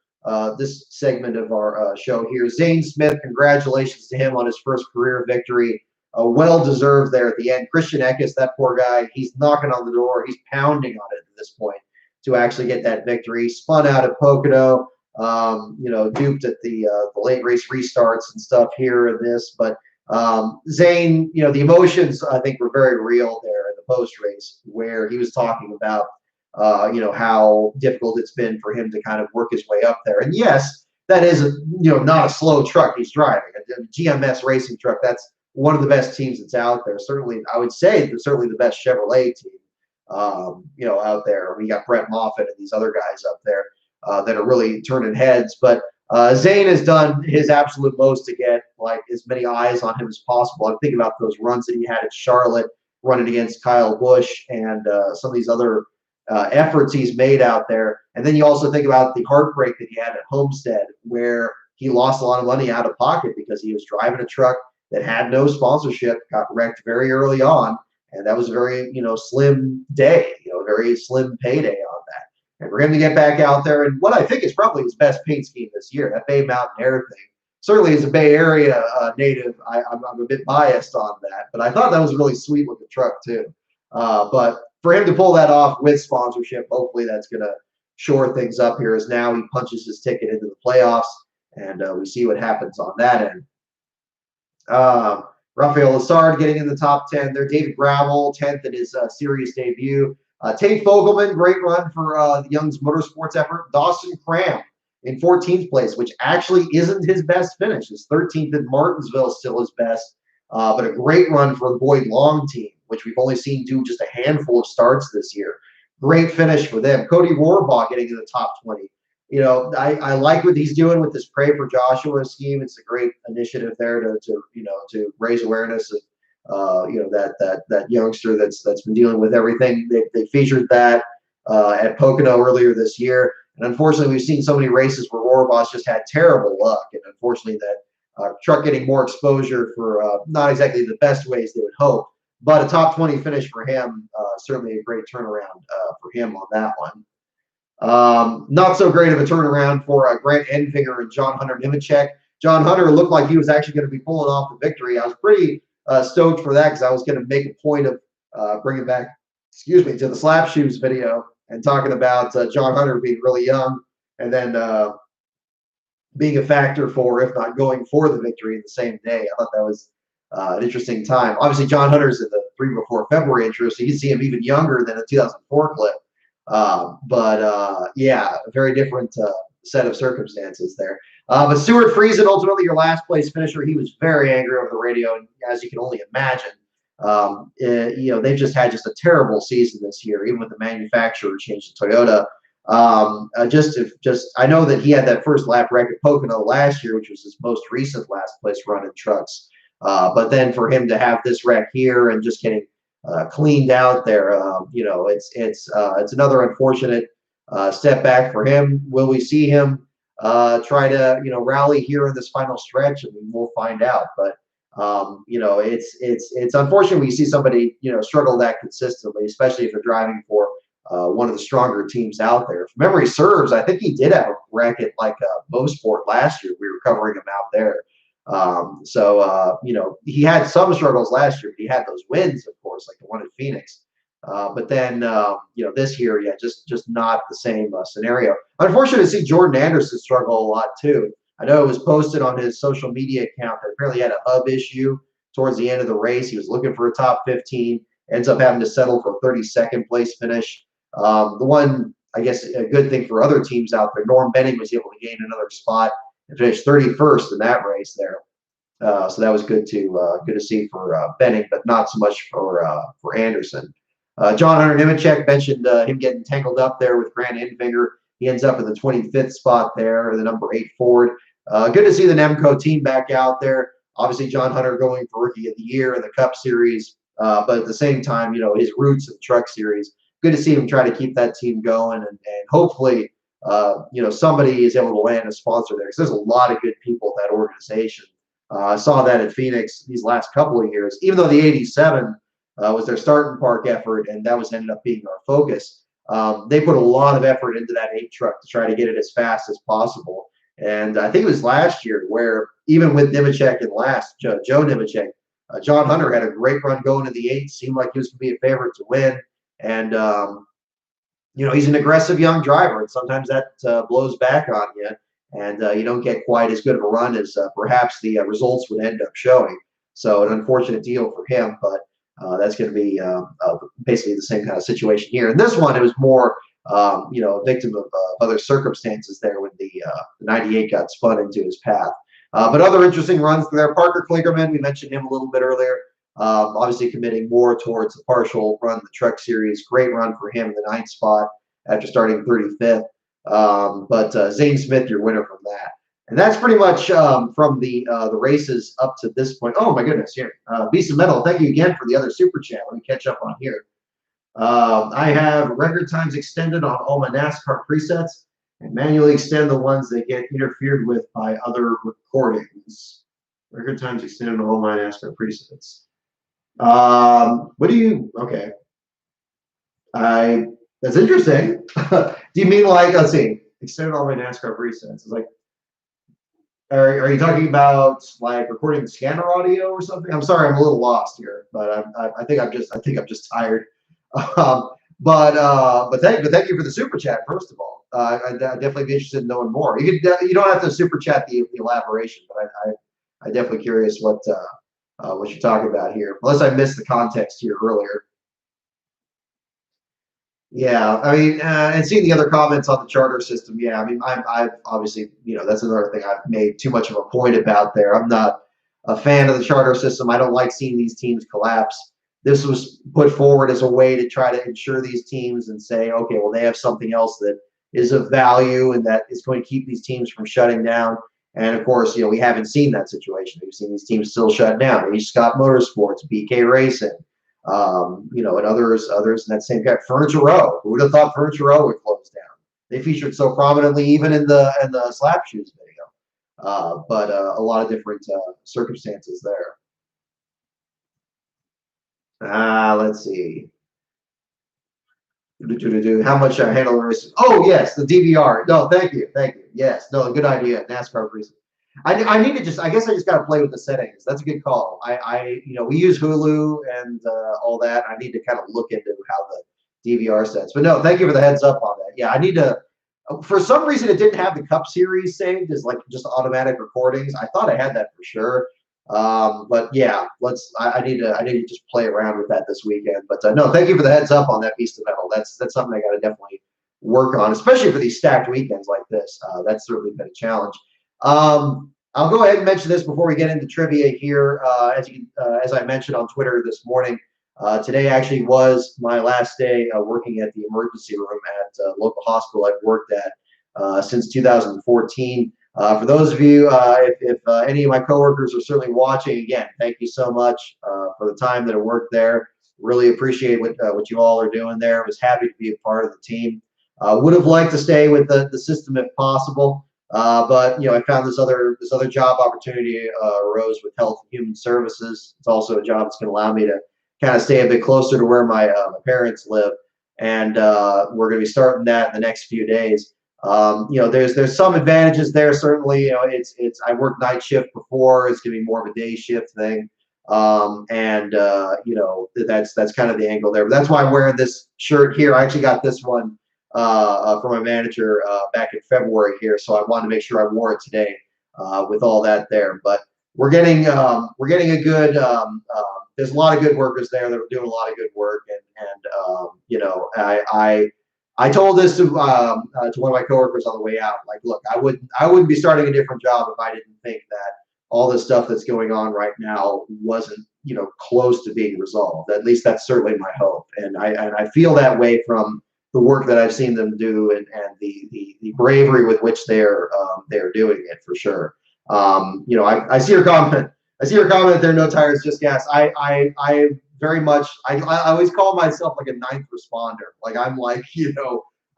this segment of our show here. Zane Smith, congratulations to him on his first career victory. Well-deserved there at the end. Christian Eckes, that poor guy, he's knocking on the door. He's pounding on it at this point to actually get that victory. Spun out at Pocono, duped at the late race restarts and stuff here in this. But Zane, the emotions, I think, were very real there in the post-race where he was talking about how difficult it's been for him to kind of work his way up there. And yes, that is, not a slow truck he's driving. A GMS racing truck, that's one of the best teams that's out there. Certainly, I would say, certainly the best Chevrolet team, out there. We got Brett Moffitt and these other guys up there that are really turning heads. But Zane has done his absolute most to get like as many eyes on him as possible. I'm thinking about those runs that he had at Charlotte, running against Kyle Busch and some of these other efforts he's made out there. And then you also think about the heartbreak that he had at Homestead, where he lost a lot of money out of pocket because he was driving a truck that had no sponsorship, got wrecked very early on, and that was a very, slim day, a very slim payday on that. And for him to get back out there, and what I think is probably his best paint scheme this year, that Bay Mountain Air thing. Certainly as a Bay Area native, I'm a bit biased on that, but I thought that was a really sweet looking truck too. But for him to pull that off with sponsorship, hopefully that's going to shore things up here as now he punches his ticket into the playoffs, and we see what happens on that end. Rafael Lessard getting in the top 10 there. David Gravel, 10th in his series debut. Tate Fogelman, great run for the Young's Motorsports effort. Dawson Cram in 14th place, which actually isn't his best finish. His 13th in Martinsville still his best, but a great run for the Boyd Long team, which we've only seen do just a handful of starts this year. Great finish for them. Cody Rohrbaugh getting in the top 20. I like what he's doing with this Pray for Joshua scheme. It's a great initiative there to raise awareness of that youngster that's been dealing with everything. They featured that at Pocono earlier this year, and unfortunately we've seen so many races where Rohrbaugh's just had terrible luck, and unfortunately that truck getting more exposure for not exactly the best ways they would hope. But a top 20 finish for him, certainly a great turnaround for him on that one. Not so great of a turnaround for Grant Enfinger and John Hunter Nemechek. John Hunter looked like he was actually going to be pulling off the victory. I was pretty stoked for that because I was going to make a point of bringing back, to the Slap Shoes video and talking about John Hunter being really young and then being a factor for, if not going for the victory in the same day. I thought that was an interesting time. Obviously, John Hunter's in the 3 before February intro, so you can see him even younger than a 2004 clip. Yeah, a very different set of circumstances there. But Stuart Friesen, ultimately your last place finisher, he was very angry over the radio, and as you can only imagine, they've just had a terrible season this year, even with the manufacturer change to Toyota. I know that he had that first lap wreck at Pocono last year, which was his most recent last place run in trucks. But then for him to have this wreck here and just getting cleaned out there, it's another unfortunate step back for him. Will we see him try to rally here in this final stretch? I mean, we'll find out. But it's unfortunate when you see somebody struggle that consistently, especially if they're driving for one of the stronger teams out there. If memory serves, I think he did have a wreck at like Mosport last year. We were covering him out there. He had some struggles last year, but he had those wins, of course, like the one in Phoenix. But then, this year, yeah, just not the same scenario. Unfortunate to see Jordan Anderson struggle a lot too. I know it was posted on his social media account that apparently had a hub issue towards the end of the race. He was looking for a top 15, ends up having to settle for a 32nd place finish. The one, I guess, a good thing for other teams out there, Norm Benning was able to gain another spot and finish 31st in that race there. So that was good to see for Benning, but not so much for Anderson. John Hunter Nemechek mentioned him getting tangled up there with Grant Enfinger. He ends up in the 25th spot there, the number 8 Ford. Good to see the Nemco team back out there. Obviously, John Hunter going for Rookie of the Year in the Cup Series, but at the same time, his roots in the Truck Series. Good to see him try to keep that team going, and hopefully, somebody is able to land a sponsor there, because there's a lot of good people at that organization. I saw that at Phoenix these last couple of years, even though the 87 was their starting park effort, and that was ended up being our focus. They put a lot of effort into that 8 truck to try to get it as fast as possible. And I think it was last year where even with Nemechek and last, Joe Nemechek, John Hunter had a great run going to the 8, seemed like he was going to be a favorite to win. And, he's an aggressive young driver, and sometimes that blows back on you, and you don't get quite as good of a run as perhaps the results would end up showing. So an unfortunate deal for him, but that's going to be basically the same kind of situation here. In this one, it was more, a victim of other circumstances there when the 98 got spun into his path. But other interesting runs there. Parker Kligerman, we mentioned him a little bit earlier. Obviously committing more towards the partial run, the Truck Series. Great run for him in the 9th spot after starting 35th. But Zane Smith, your winner from that. And that's pretty much from the races up to this point. Oh, my goodness, here. Beast of Metal, thank you again for the other super chat. Let me catch up on here. I have record times extended on all my NASCAR presets and manually extend the ones that get interfered with by other recordings. Record times extended on all my NASCAR presets. Okay. That's interesting. Do you mean like, let's see, extended all my NASCAR presets? It's like, are you talking about like recording the scanner audio or something? I'm sorry, I'm a little lost here, but I think I'm just tired. But thank you for the super chat. First of all, I'd definitely be interested in knowing more. You don't have to super chat the elaboration, but I'm definitely curious what you're talking about here. Unless I missed the context here earlier. Yeah, I mean, and seeing the other comments on the charter system, yeah, I mean, I've obviously, that's another thing I've made too much of a point about there. I'm not a fan of the charter system. I don't like seeing these teams collapse. This was put forward as a way to try to insure these teams and say, okay, well, they have something else that is of value and that is going to keep these teams from shutting down. And of course, we haven't seen that situation. We've seen these teams still shut down. H. Scott Motorsports, BK Racing. And others in that same guy. Furniture Row. Who would have thought Furniture Row would close down? They featured so prominently even in the Slap Shoes video. But a lot of different circumstances there. Let's see. How much I handle the races? Oh yes, the DVR. No, thank you. Yes, no, good idea. NASCAR reason. I need to I guess I just got to play with the settings. That's a good call. We use Hulu and all that. I need to kind of look into how the DVR sets. But no, thank you for the heads up on that. Yeah, I need to. For some reason, it didn't have the Cup Series saved as like just automatic recordings. I thought I had that for sure. But yeah, I need to just play around with that this weekend. But no, thank you for the heads up on that Beast of Metal. That's something I got to definitely work on, especially for these stacked weekends like this. That's certainly been a challenge. I'll go ahead and mention this before we get into trivia here. As I mentioned on Twitter this morning, today actually was my last day working at the emergency room at a local hospital I've worked at since 2014. For those of you, if any of my coworkers are certainly watching, again, thank you so much for the time that I worked there. Really appreciate what you all are doing there. I was happy to be a part of the team. Would have liked to stay with the system if possible, but I found this other job opportunity arose with Health and Human Services. It's also a job that's going to allow me to kind of stay a bit closer to where my parents live, and we're going to be starting that in the next few days. There's some advantages there. Certainly, it's I worked night shift before. It's going to be more of a day shift thing. And that's kind of the angle there. But that's why I'm wearing this shirt here. I actually got this one from my manager back in February here, so I wanted to make sure I wore it today with all that there. But we're getting a good. There's a lot of good workers there that are doing a lot of good work, and I told this to one of my coworkers on the way out. Like, look, I wouldn't be starting a different job if I didn't think that all the stuff that's going on right now wasn't close to being resolved. At least that's certainly my hope, and I feel that way from the work that I've seen them do, and the bravery with which they're doing it, for sure. I see your comment. I see your comment. There are no tires, just gas. I very much. I always call myself like a ninth responder. Like I'm like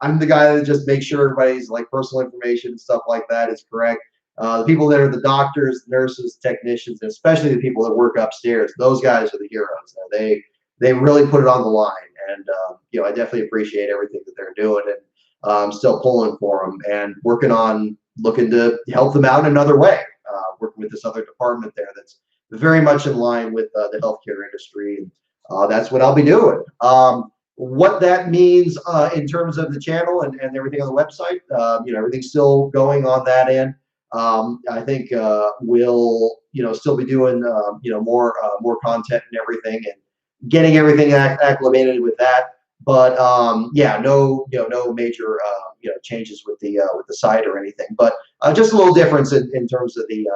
I'm the guy that just makes sure everybody's like personal information and stuff like that is correct. The people that are the doctors, nurses, technicians, and especially the people that work upstairs, those guys are the heroes. They really put it on the line, and I definitely appreciate everything that they're doing, and I'm still pulling for them and working on looking to help them out in another way. Working with this other department there that's very much in line with the healthcare industry, and that's what I'll be doing. What that means in terms of the channel and everything on the website, everything's still going on that end. I think we'll still be doing more content and everything, and getting everything acclimated with that. But no major changes with the site or anything. But just a little difference in terms of the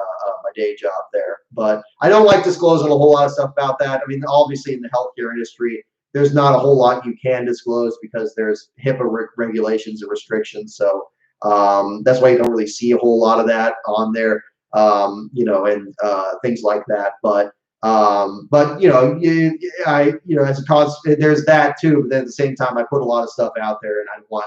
my day job there. But I don't like disclosing a whole lot of stuff about that. I mean, obviously in the healthcare industry, there's not a whole lot you can disclose because there's HIPAA regulations and restrictions. So that's why you don't really see a whole lot of that on there, and things like that. But as a cause, there's that too. But then at the same time, I put a lot of stuff out there, and I want,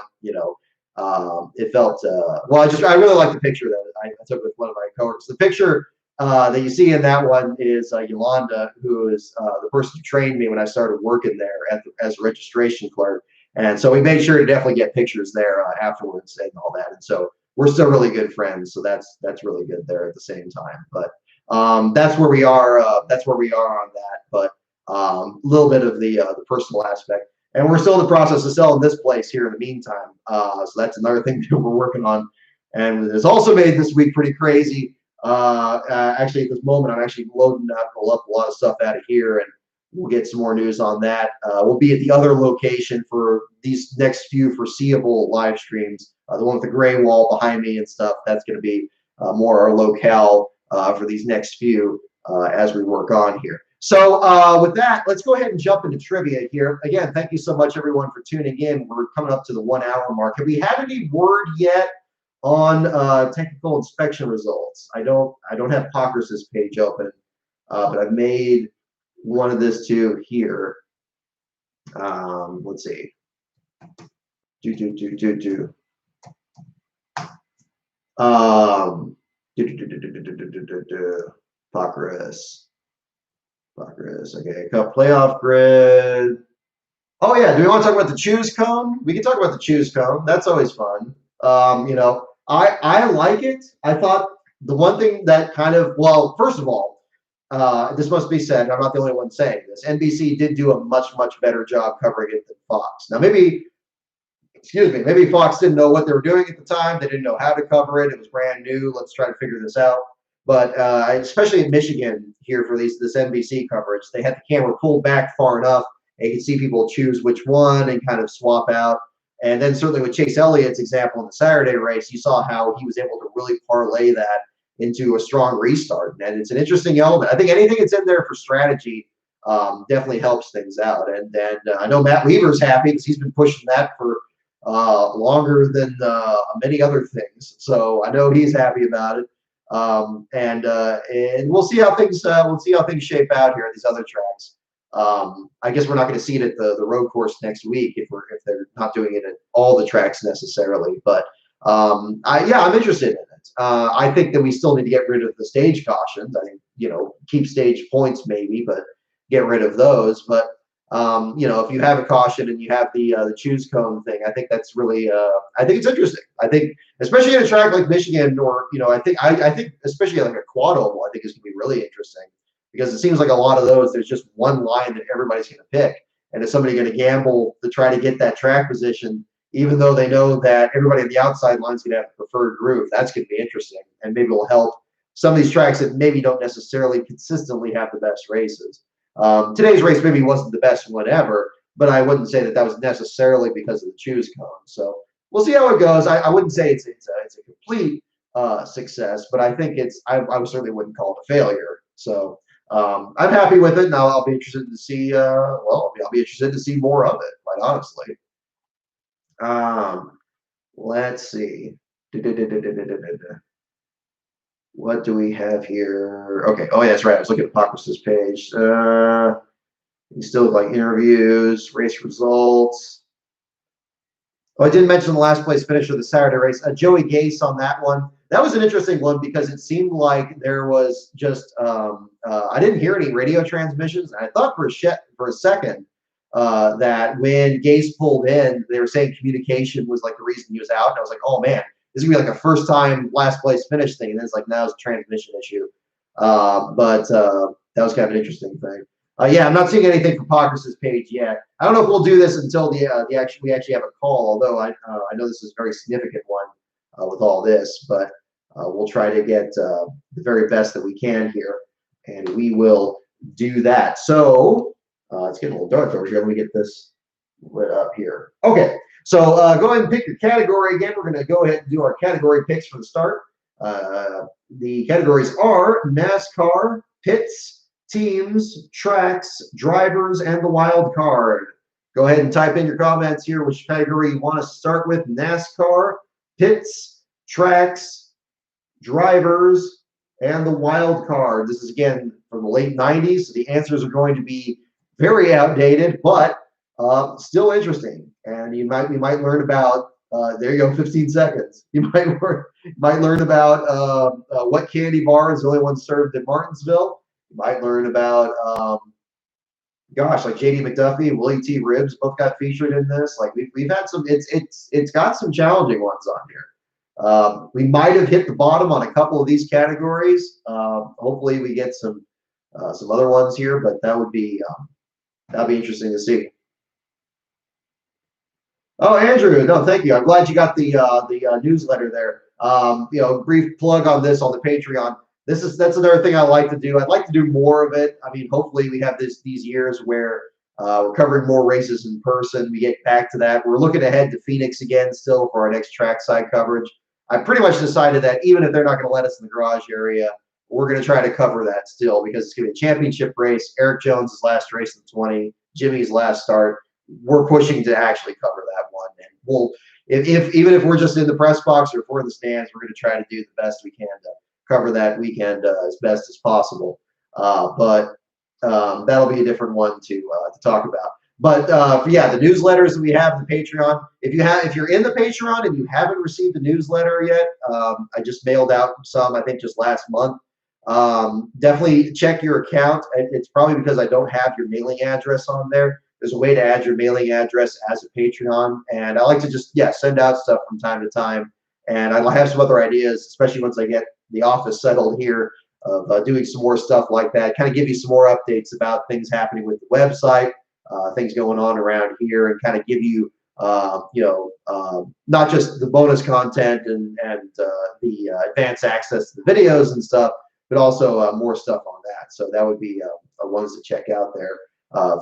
it felt well. I really like the picture that I took with one of my coworkers. The picture that you see in that one is Yolanda, who is the person who trained me when I started working there as a registration clerk. And so we made sure to definitely get pictures there afterwards and all that. And so we're still really good friends. So that's really good there at the same time. But that's where we are. That's where we are on that. But a little bit of the personal aspect. And we're still in the process of selling this place here in the meantime. So that's another thing that we're working on. And it's also made this week pretty crazy. Actually, at this moment, I'm actually loading up a lot of stuff out of here, and we'll get some more news on that. We'll be at the other location for these next few foreseeable live streams. The one with the gray wall behind me and stuff, that's going to be more our locale for these next few as we work on here. So with that, let's go ahead and jump into trivia here. Again, thank you so much, everyone, for tuning in. We're coming up to the 1 hour mark. Have we had any word yet on technical inspection results? I don't have Pockers's page open, but I've made one of this too here. Let's see. Pockers. Okay, playoff grid. Oh yeah, do we want to talk about the choose cone? We can talk about the choose cone. That's always fun. I like it. I thought the one thing that kind of, well, first of all, this must be said, I'm not the only one saying this. NBC did do a much better job covering it than Fox. Now maybe Fox didn't know what they were doing at the time. They didn't know how to cover it. It was brand new. Let's try to figure this out. But especially in Michigan here for this NBC coverage, they had the camera pulled back far enough, and you could see people choose which one and kind of swap out. And then certainly with Chase Elliott's example in the Saturday race, you saw how he was able to really parlay that into a strong restart. And it's an interesting element. I think anything that's in there for strategy definitely helps things out. And I know Matt Weaver's happy because he's been pushing that for longer than many other things. So I know he's happy about it. And we'll see how things shape out here at these other tracks. I guess we're not going to see it at the road course next week if they're not doing it at all the tracks necessarily. But I'm interested in it. I think that we still need to get rid of the stage cautions. I think keep stage points maybe, but get rid of those. But if you have a caution and you have the choose cone thing, I think that's really I think it's interesting. I think especially at a track like Michigan, or I think especially like a quad oval, I think is going to be really interesting because it seems like a lot of those there's just one line that everybody's going to pick, and is somebody going to gamble to try to get that track position, even though they know that everybody on the outside line is going to have a preferred groove? That's going to be interesting, and maybe will help some of these tracks that maybe don't necessarily consistently have the best races. Today's race maybe wasn't the best one ever, but I wouldn't say that was necessarily because of the choose cone. So we'll see how it goes. I wouldn't say it's a complete success, but I think I certainly wouldn't call it a failure. So I'm happy with it, and I'll be interested to see. I'll be interested to see more of it, quite honestly. Let's see. What do we have here? Okay. Oh, yeah, that's right. I was looking at Apocryph's page. You still like interviews, race results. Oh, I didn't mention the last place finish of the Saturday race. Joey Gase on that one. That was an interesting one because it seemed like there was just I didn't hear any radio transmissions. And I thought for a second that when Gase pulled in, they were saying communication was like the reason he was out. And I was like, oh man, this is gonna be like a first time last place finish thing. And then it's like now it's a transmission issue. But that was kind of an interesting thing. I'm not seeing anything from Pockrass's page yet. I don't know if we'll do this until we actually have a call. Although I know this is a very significant one with all this, but we'll try to get the very best that we can here, and we will do that. So it's getting a little dark over here. Let me get this lit up here. Okay, so go ahead and pick your category again. We're going to go ahead and do our category picks for the start. The categories are NASCAR, pits, teams, tracks, drivers, and the wild card. Go ahead and type in your comments here which category you want to start with: NASCAR, pits, tracks, drivers, and the wild card. This is again from the late 90s, so the answers are going to be very outdated, but still interesting. And we might learn about there you go, 15 seconds. You might learn about what candy bar is the only one served in Martinsville. You might learn about like JD McDuffie, Willie T. Ribbs both got featured in this. Like we've had some. It's got some challenging ones on here. We might have hit the bottom on a couple of these categories. Hopefully, we get some other ones here, but that'd be interesting to see. Oh, Andrew, no, thank you. I'm glad you got the newsletter there. Brief plug on this on the Patreon. That's another thing I like to do. I'd like to do more of it. I mean, hopefully we have these years where we're covering more races in person. We get back to that. We're looking ahead to Phoenix again still for our next trackside coverage. I pretty much decided that even if they're not going to let us in the garage area, we're going to try to cover that still because it's going to be a championship race. Eric Jones' last race in 20, Jimmy's last start. We're pushing to actually cover that one. And we'll, even if we're just in the press box or if we're in the stands, we're going to try to do the best we can to cover that weekend as best as possible. But that'll be a different one to talk about. But the newsletters that we have in the Patreon. If you're in the Patreon and you haven't received the newsletter yet, I just mailed out some. I think just last month. Definitely check your account. It's probably because I don't have your mailing address on there. There's a way to add your mailing address as a Patreon, and I like to just send out stuff from time to time. And I have some other ideas, especially once I get the office settled here, of doing some more stuff like that. Kind of give you some more updates about things happening with the website, things going on around here, and kind of give you, not just the bonus content and the advanced access to the videos and stuff, but also more stuff on that. So that would be ones to check out there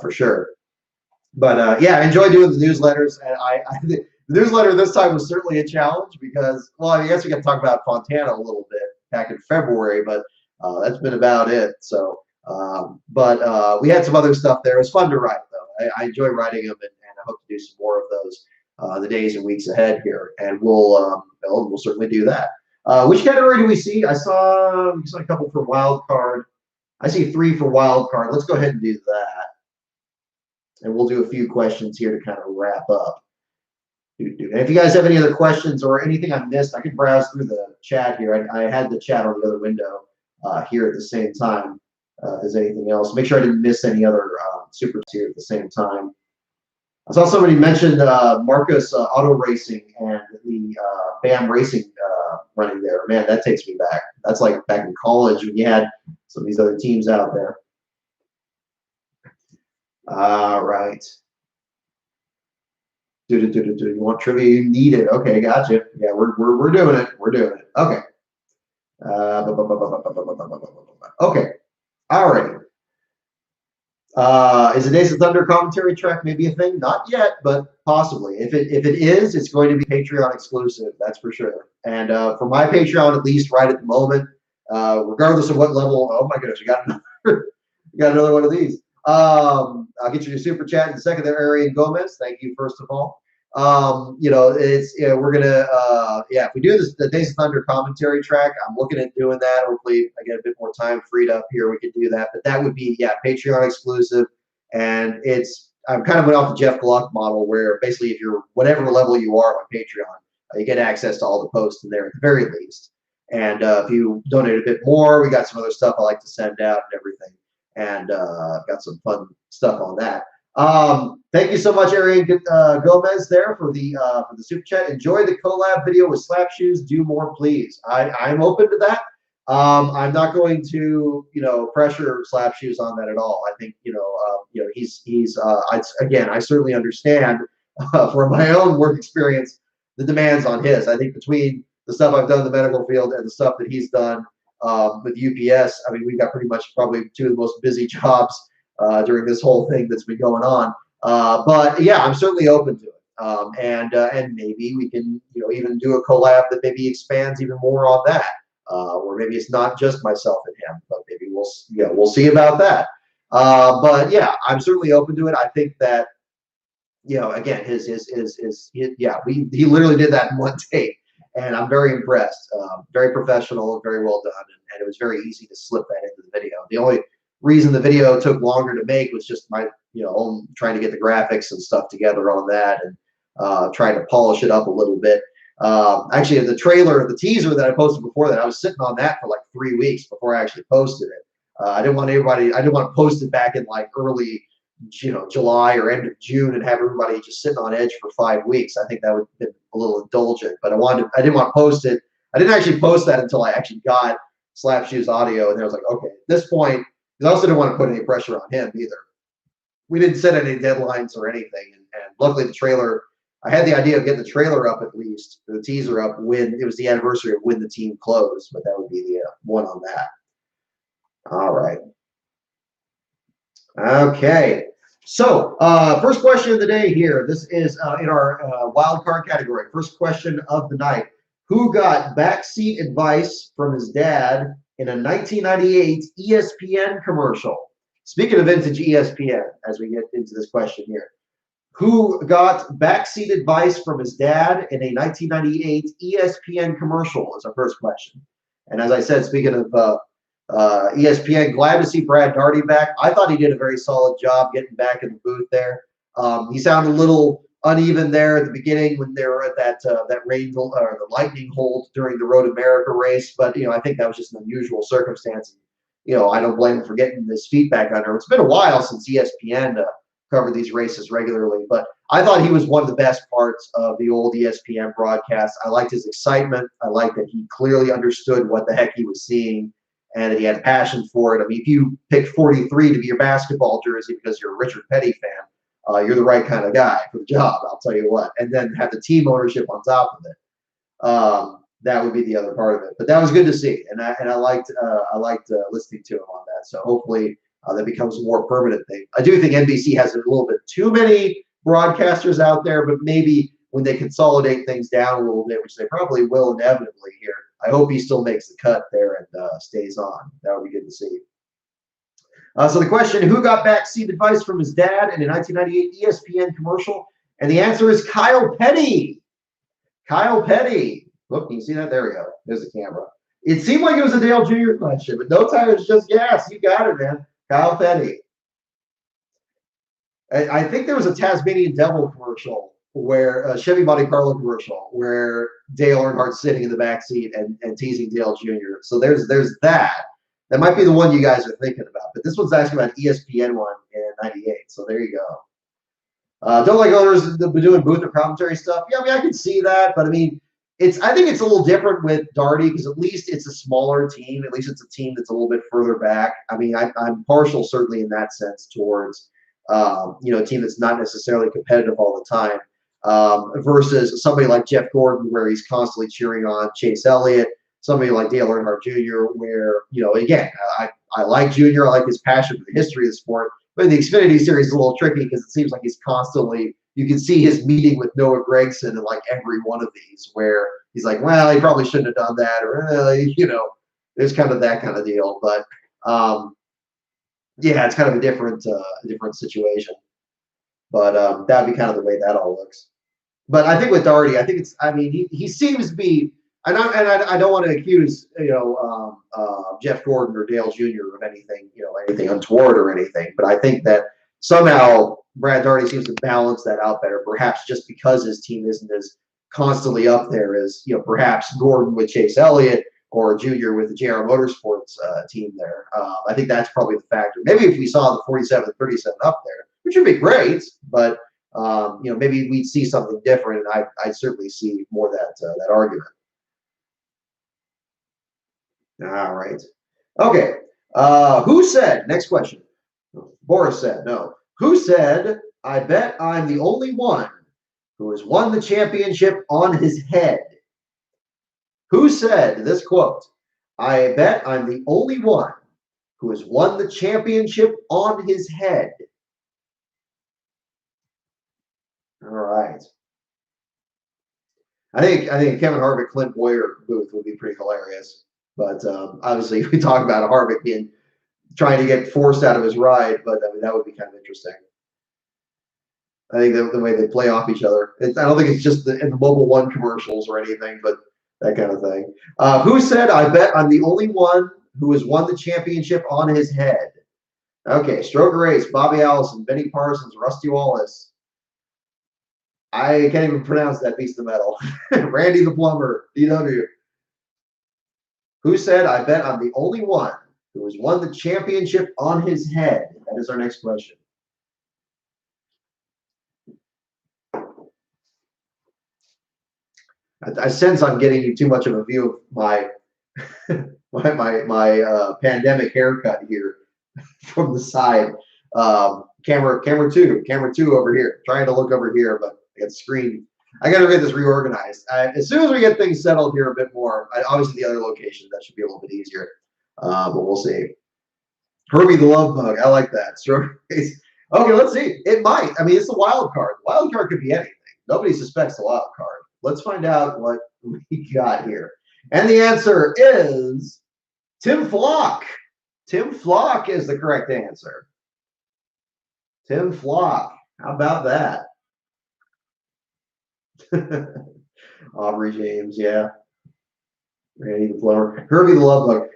for sure. But I enjoy doing the newsletters, and the newsletter this time was certainly a challenge because, well, I guess we got to talk about Fontana a little bit back in February, but that's been about it. So, we had some other stuff there. It was fun to write, though. I enjoy writing them, and I hope to do some more of those the days and weeks ahead here, and we'll certainly do that. Which category do we see? I saw a couple for wild card. I see 3 for wild card. Let's go ahead and do that. And we'll do a few questions here to kind of wrap up. And if you guys have any other questions or anything I missed, I can browse through the chat here. I had the chat on the other window here at the same time. If there's anything else, make sure I didn't miss any other super here at the same time. I saw somebody mention Marcus Auto Racing and the BAM Racing running there. Man, that takes me back. That's like back in college when you had some of these other teams out there. All right. You want trivia? You need it. Okay, gotcha. Yeah, we're doing it. We're doing it. Okay. Okay. All right. Is a Days of Thunder commentary track maybe a thing? Not yet, but possibly. If it is, it's going to be Patreon exclusive. That's for sure. And for my Patreon, at least right at the moment, regardless of what level. Oh my goodness, you got another one of these. I'll get you your super chat in a second there, Arian Gomez. Thank you, first of all. We're gonna if we do this the Days of Thunder commentary track, I'm looking at doing that. Hopefully I get a bit more time freed up here, we could do that. But that would be Patreon exclusive. And I'm kind of went off the Jeff Gluck model where basically if you're whatever level you are on Patreon, you get access to all the posts in there at the very least. And if you donate a bit more, we got some other stuff I like to send out and everything. And got some fun stuff on that. Thank you so much, Arian Gomez, there for the super chat. Enjoy the collab video with Slap Shoes. Do more, please. I'm open to that. I'm not going to pressure Slap Shoes on that at all. I think I certainly understand from my own work experience the demands on his. I think between the stuff I've done in the medical field and the stuff that he's done with UPS, I mean, we've got pretty much probably two of the most busy jobs during this whole thing that's been going on. But yeah, I'm certainly open to it. And maybe we can even do a collab that maybe expands even more on that. Or maybe it's not just myself and him, but maybe we'll see about that. But yeah, I'm certainly open to it. I think that again, he literally did that in one take. And I'm very impressed. Very professional, very well done, and it was very easy to slip that into the video. The only reason the video took longer to make was just my own trying to get the graphics and stuff together on that, and trying to polish it up a little bit. Actually, the teaser that I posted before that, I was sitting on that for like 3 weeks before I actually posted it. I didn't want to post it back in like early July or end of June and have everybody just sitting on edge for 5 weeks. I think that would have been a little indulgent, but I didn't want to post it. I didn't actually post that until I actually got Slap Shoes audio, and I was like, okay, at this point, because I also didn't want to put any pressure on him either. We didn't set any deadlines or anything, and luckily the trailer, I had the idea of getting the trailer up at least, the teaser up when it was the anniversary of when the team closed, but that would be the one on that. All right. Okay, so first question of the day here. This is in our wild card category. First question of the night. Who got backseat advice from his dad in a 1998 ESPN commercial? Speaking of vintage ESPN, as we get into this question here. Who got backseat advice from his dad in a 1998 ESPN commercial is our first question. And as I said, speaking of ESPN, glad to see Brad Darty back. I thought he did a very solid job getting back in the booth there. He sounded a little uneven there at the beginning when they were at that rain or the lightning hold during the Road America race, but I think that was just an unusual circumstance. I don't blame him for getting his feet back under. It's been a while since ESPN covered these races regularly, but I thought he was one of the best parts of the old ESPN broadcast. I liked his excitement. I liked that he clearly understood what the heck he was seeing, and that he had passion for it. I mean, if you pick 43 to be your basketball jersey because you're a Richard Petty fan, you're the right kind of guy for the job, I'll tell you what. And then have the team ownership on top of it. That would be the other part of it. But that was good to see, and I liked listening to him on that. So hopefully that becomes a more permanent thing. I do think NBC has a little bit too many broadcasters out there, but maybe when they consolidate things down a little bit, which they probably will inevitably here, I hope he still makes the cut there and stays on. That would be good to see. So the question, who got backseat advice from his dad in a 1998 ESPN commercial? And the answer is Kyle Petty. Kyle Petty. Look, can you see that? There we go. There's the camera. It seemed like it was a Dale Jr. question, but no tires, just gas. You got it, man. Kyle Petty. I think there was a Tasmanian Devil commercial where a Chevy Monte Carlo commercial where Dale Earnhardt's sitting in the back seat and teasing Dale Jr. So there's that. That might be the one you guys are thinking about, but this one's actually about ESPN one in '98. So there you go. Don't like owners doing booth or commentary stuff. Yeah, I mean I can see that, but I mean I think it's a little different with Darty because at least it's a smaller team. At least it's a team that's a little bit further back. I mean I'm partial certainly in that sense towards a team that's not necessarily competitive all the time versus somebody like Jeff Gordon where he's constantly cheering on Chase Elliott. Somebody like Dale Earnhardt Jr. where again I like Jr. I like his passion for the history of the sport. But in the Xfinity series, it's a little tricky because it seems like he's constantly, you can see his meeting with Noah Gragson in like every one of these where he's like, well, he probably shouldn't have done that. Or, there's kind of that kind of deal. But yeah, it's kind of a different situation. But that'd be kind of the way that all looks. But I think with Darty, I think he seems to be, and I don't want to accuse Jeff Gordon or Dale Jr. of anything untoward or anything, but I think that somehow Brad Darty seems to balance that out better, perhaps just because his team isn't as constantly up there as perhaps Gordon with Chase Elliott or Jr. with the JR Motorsports team there. I think that's probably the factor. Maybe if we saw the 47 37 up there, which would be great, but maybe we'd see something different, and I'd certainly see more that argument. All right. Okay. Who said, next question. Boris said, no. Who said, I bet I'm the only one who has won the championship on his head? Who said this quote? I bet I'm the only one who has won the championship on his head. All right. I think Kevin Harvick, Clint Boyer booth would be pretty hilarious. But obviously, we talk about Harvick trying to get forced out of his ride, but I mean that would be kind of interesting. I think the way they play off each other. I don't think it's just in the Mobile One commercials or anything, but that kind of thing. Who said, I bet I'm the only one who has won the championship on his head? Okay, Stroker Race, Bobby Allison, Benny Parsons, Rusty Wallace. I can't even pronounce that beast of metal. Randy the Plumber, DW. Who said, I bet I'm the only one who has won the championship on his head? That is our next question. I sense I'm getting you too much of a view of my my pandemic haircut here from the side. Camera two over here. Trying to look over here, but I got screen. I got to get this reorganized. As soon as we get things settled here a bit more, obviously the other location that should be a little bit easier, but we'll see. Herbie the Love Bug, I like that. Okay, let's see. It might. I mean, it's the wild card. The wild card could be anything. Nobody suspects the wild card. Let's find out what we got here. And the answer is Tim Flock. Tim Flock is the correct answer. Tim Flock. How about that? Aubrey James, yeah. Randy the Flower. Herbie the Love Bug.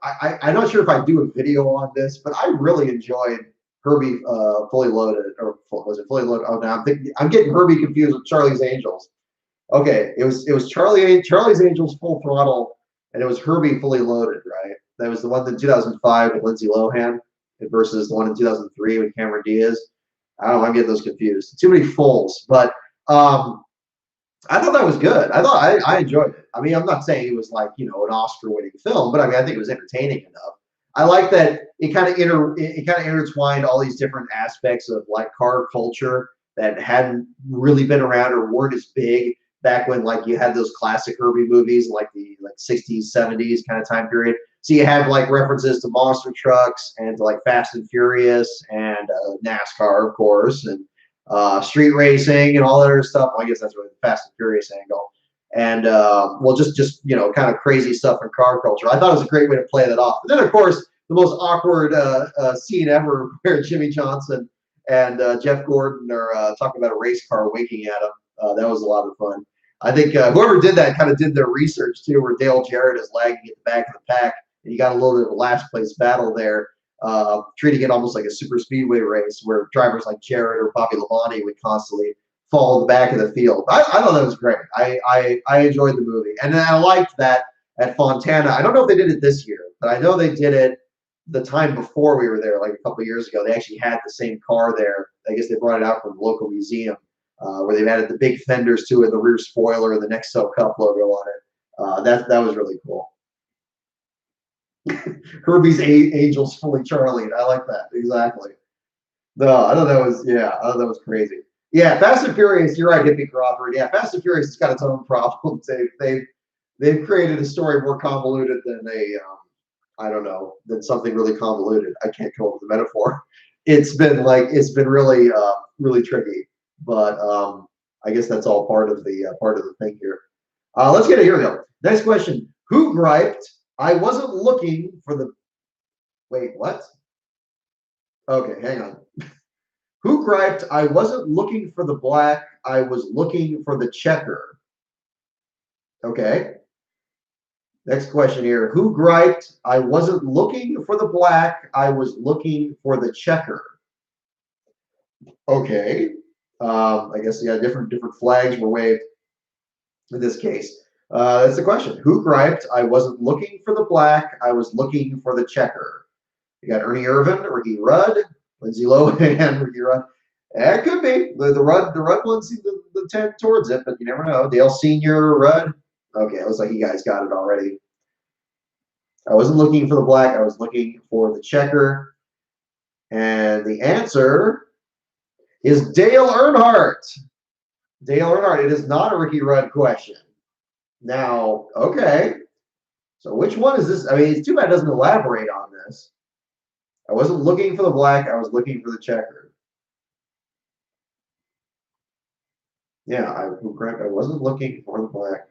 I'm not sure if I do a video on this, but I really enjoyed Herbie Fully Loaded, or was it Fully Loaded? Oh, now I'm getting Herbie confused with Charlie's Angels. Okay, it was Charlie's Angels Full Throttle, and it was Herbie Fully Loaded, right? That was the one in 2005 with Lindsay Lohan versus the one in 2003 with Cameron Diaz. I don't know, I'm getting those confused. Too many fulls, but I thought that was good. I enjoyed it. I mean, I'm not saying it was like an Oscar-winning film, but I mean, I think it was entertaining enough. I like that it kind of intertwined all these different aspects of like car culture that hadn't really been around or weren't as big back when like you had those classic Herbie movies like the 60s, 70s kind of time period. So you have like references to monster trucks and to like Fast and Furious and NASCAR, of course, and street racing and all that other stuff. Well, I guess that's really the Fast and Furious angle. And just kind of crazy stuff in car culture. I thought it was a great way to play that off. And then, of course, the most awkward scene ever where Jimmy Johnson and Jeff Gordon are talking about a race car winking at him. That was a lot of fun. I think whoever did that kind of did their research too, where Dale Jarrett is lagging at the back of the pack, and you got a little bit of a last place battle there. treating it almost like a super speedway race where drivers like Jared or Bobby Labonte would constantly fall in the back of the field. I thought that was great. I enjoyed the movie. And then I liked that at Fontana. I don't know if they did it this year, but I know they did it the time before we were there, like a couple of years ago. They actually had the same car there. I guess they brought it out from the local museum where they've added the big fenders to it, the rear spoiler, and the Nextel Cup logo on it. That was really cool. Herbie's Angels Fully Charlie. I like that. Exactly. No, I thought that was crazy. Yeah, Fast and Furious, you're right, Hippie Crawford. Yeah, Fast and Furious has got its own problems. They've created a story more convoluted than I don't know, than something really convoluted. I can't come up with a metaphor. It's been really really tricky. But I guess that's all part of the thing here. Let's get it. Here we go. Next question. Who griped? I wasn't looking for the. Wait, what? Okay, hang on. Who griped? I wasn't looking for the black. I was looking for the checker. Okay. Next question here. Who griped? I wasn't looking for the black. I was looking for the checker. Okay. I guess different flags were waved in this case. That's the question. Who griped? I wasn't looking for the black. I was looking for the checker. You got Ernie Irvin, Ricky Rudd, Lindsay Lohan, Ricky Rudd. It could be the Rudd one seemed to tend towards it, but you never know. Dale Senior, Rudd. Okay, it looks like you guys got it already. I wasn't looking for the black. I was looking for the checker, and the answer is Dale Earnhardt. Dale Earnhardt. It is not a Ricky Rudd question. Now, okay. So which one is this? I mean, it's too bad it doesn't elaborate on this. I wasn't looking for the black. I was looking for the checker. Yeah, I wasn't looking for the black.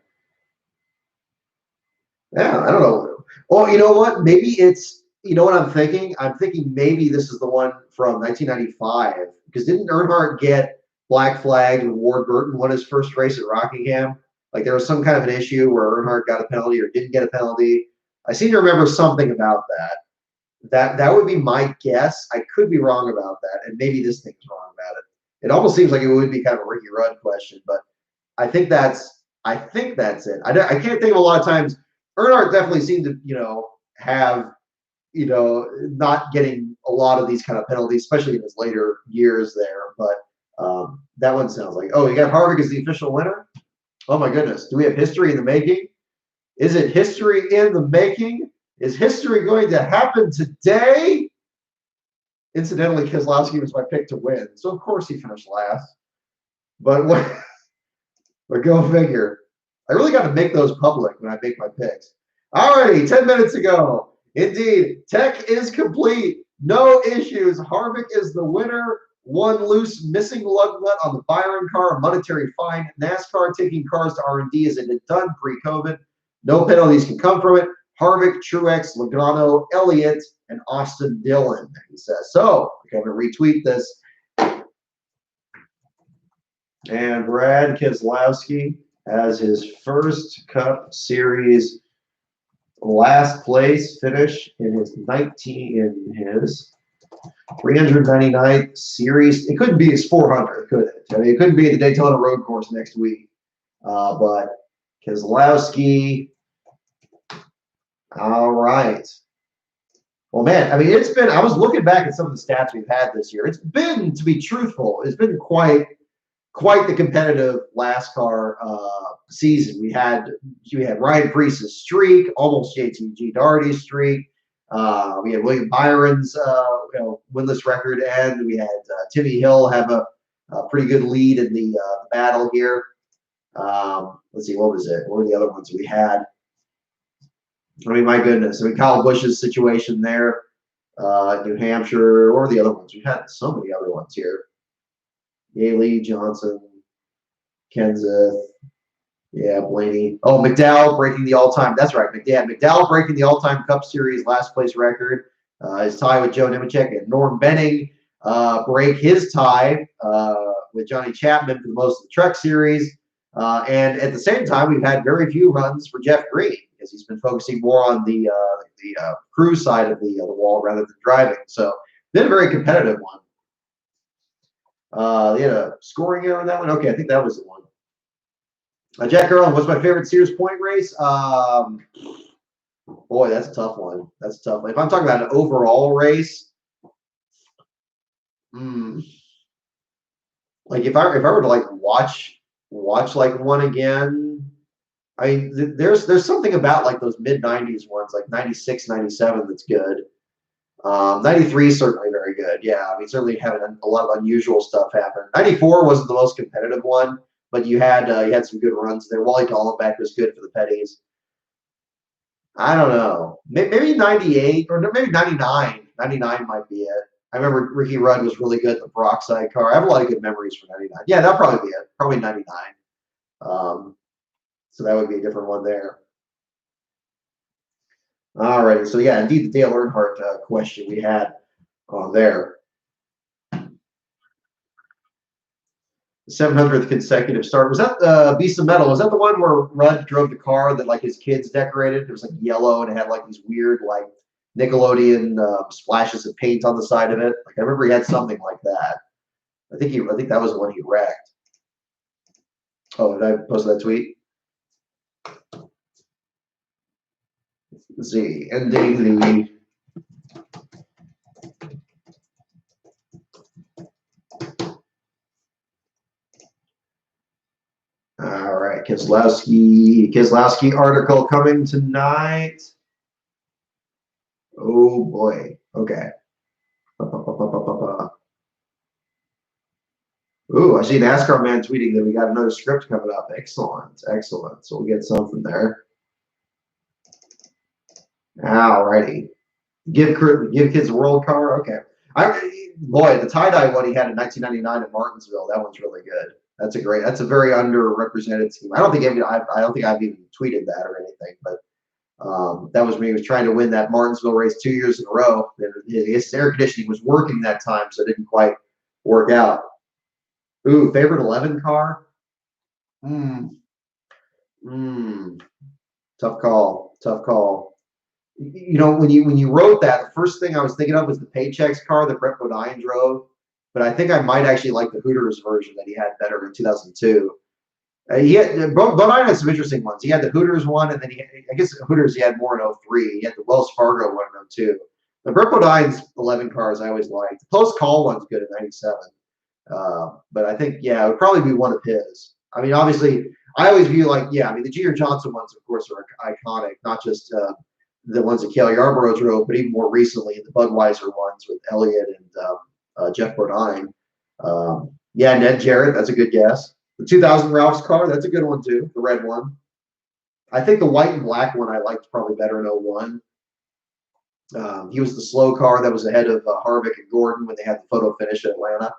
Yeah, I don't know. Well, you know what? Maybe it's, you know what I'm thinking? I'm thinking maybe this is the one from 1995. Because didn't Earnhardt get black flagged when Ward Burton won his first race at Rockingham? Like there was some kind of an issue where Earnhardt got a penalty or didn't get a penalty. I seem to remember something about that. That would be my guess. I could be wrong about that, and maybe this thing's wrong about it. It almost seems like it would be kind of a Ricky Rudd question, but I think that's it. I can't think of a lot of times. Earnhardt definitely seemed to have not getting a lot of these kind of penalties, especially in his later years there. But that one sounds like, oh, you got Harvick as the official winner. Oh my goodness, do we have history in the making? Is it history in the making? Is history going to happen today? Incidentally, Keselowski was my pick to win, so of course he finished last. But go figure. I really got to make those public when I make my picks. Alrighty, 10 minutes ago. Indeed, tech is complete. No issues. Harvick is the winner. One loose missing lug nut on the Byron car, a monetary fine. NASCAR taking cars to R&D as it had done pre-COVID. No penalties can come from it. Harvick, Truex, Logano, Elliott, and Austin Dillon, he says. So, I'm going to retweet this. And Brad Keselowski has his first Cup Series last place finish in his 399th series. It couldn't be his 400th, could it? I mean, it couldn't be at the Daytona Road Course next week. But Keselowski, all right. Well, man, I mean, I was looking back at some of the stats we've had this year. It's been, to be truthful, it's been quite the competitive NASCAR season. We had Ryan Preece's streak, almost JT Doherty's streak. We had William Byron's winless record, and we had Timmy Hill have a pretty good lead in the battle here. Let's see, what was it? What were the other ones we had? I mean, my goodness. I mean, Kyle Busch's situation there, New Hampshire, or the other ones. We've had so many other ones here. Yaley, Johnson, Kenseth, yeah, Blaney. Oh, McDowell breaking the all-time. That's right, McDowell breaking the all-time Cup Series last place record. His tie with Joe Nemechek, and Norm Benning break his tie with Johnny Chapman for the most of the Truck Series. And at the same time, we've had very few runs for Jeff Green because he's been focusing more on the crew side of the wall rather than driving. So been a very competitive one. They had a scoring error in that one. Okay, I think that was the one. Jack Earl, what's my favorite Sears Point race? Boy, that's a tough one. That's a tough one. If I'm talking about an overall race, like if I were to like watch like one again, I mean, there's something about like those mid 90s ones, like 96, 97 that's good. 93 is certainly very good. Yeah, I mean, certainly having a lot of unusual stuff happen. 94 wasn't the most competitive one, but you had some good runs there. Wally Dallenbach was good for the Petties. I don't know. Maybe 98 or maybe 99. 99 might be it. I remember Ricky Rudd was really good in the peroxide car. I have a lot of good memories for 99. Yeah, that'll probably be it. Probably 99. So that would be a different one there. All right. So yeah, indeed, the Dale Earnhardt question we had on there. The 700th consecutive start. Was that Beast of Metal? Was that the one where Rudd drove the car that like his kids decorated? It was like yellow and it had like these weird like Nickelodeon splashes of paint on the side of it. Like I remember he had something like that. I think that was the one he wrecked. Oh, did I post that tweet? Let's see. Ending the all right, Keselowski article coming tonight. Oh boy. Okay. Ooh, I see NASCAR man tweeting that we got another script coming up. Excellent, excellent. So we'll get something there. All righty. Give kids a world car. Okay. Boy, the tie-dye one he had in 1999 at Martinsville. That one's really good. That's a very underrepresented team. I don't think I've even tweeted that or anything, but that was when he was trying to win that Martinsville race 2 years in a row. His air conditioning was working that time, so it didn't quite work out. Ooh, favorite 11 car? Tough call. Tough call. You know, when you wrote that, the first thing I was thinking of was the Paychecks car that Brett Bodine drove. But I think I might actually like the Hooters version that he had better in 2002. Bodine had some interesting ones. He had the Hooters one, and then I guess Hooters he had more in 03. He had the Wells Fargo one in 02. The Brett Bodine's 11 cars I always liked. The Post Call one's good in 97. But I think, yeah, it would probably be one of his. I mean, obviously, I always view like, yeah, I mean, the Jeter Johnson ones, of course, are iconic, not just the ones that Cale Yarborough drove, but even more recently, the Budweiser ones with Elliott and Jeff Bodine. Yeah, Ned Jarrett, that's a good guess. The 2000 Ralph's car, that's a good one too, the red one. I think the white and black one I liked probably better in 01. He was the slow car that was ahead of Harvick and Gordon when they had the photo finish at Atlanta.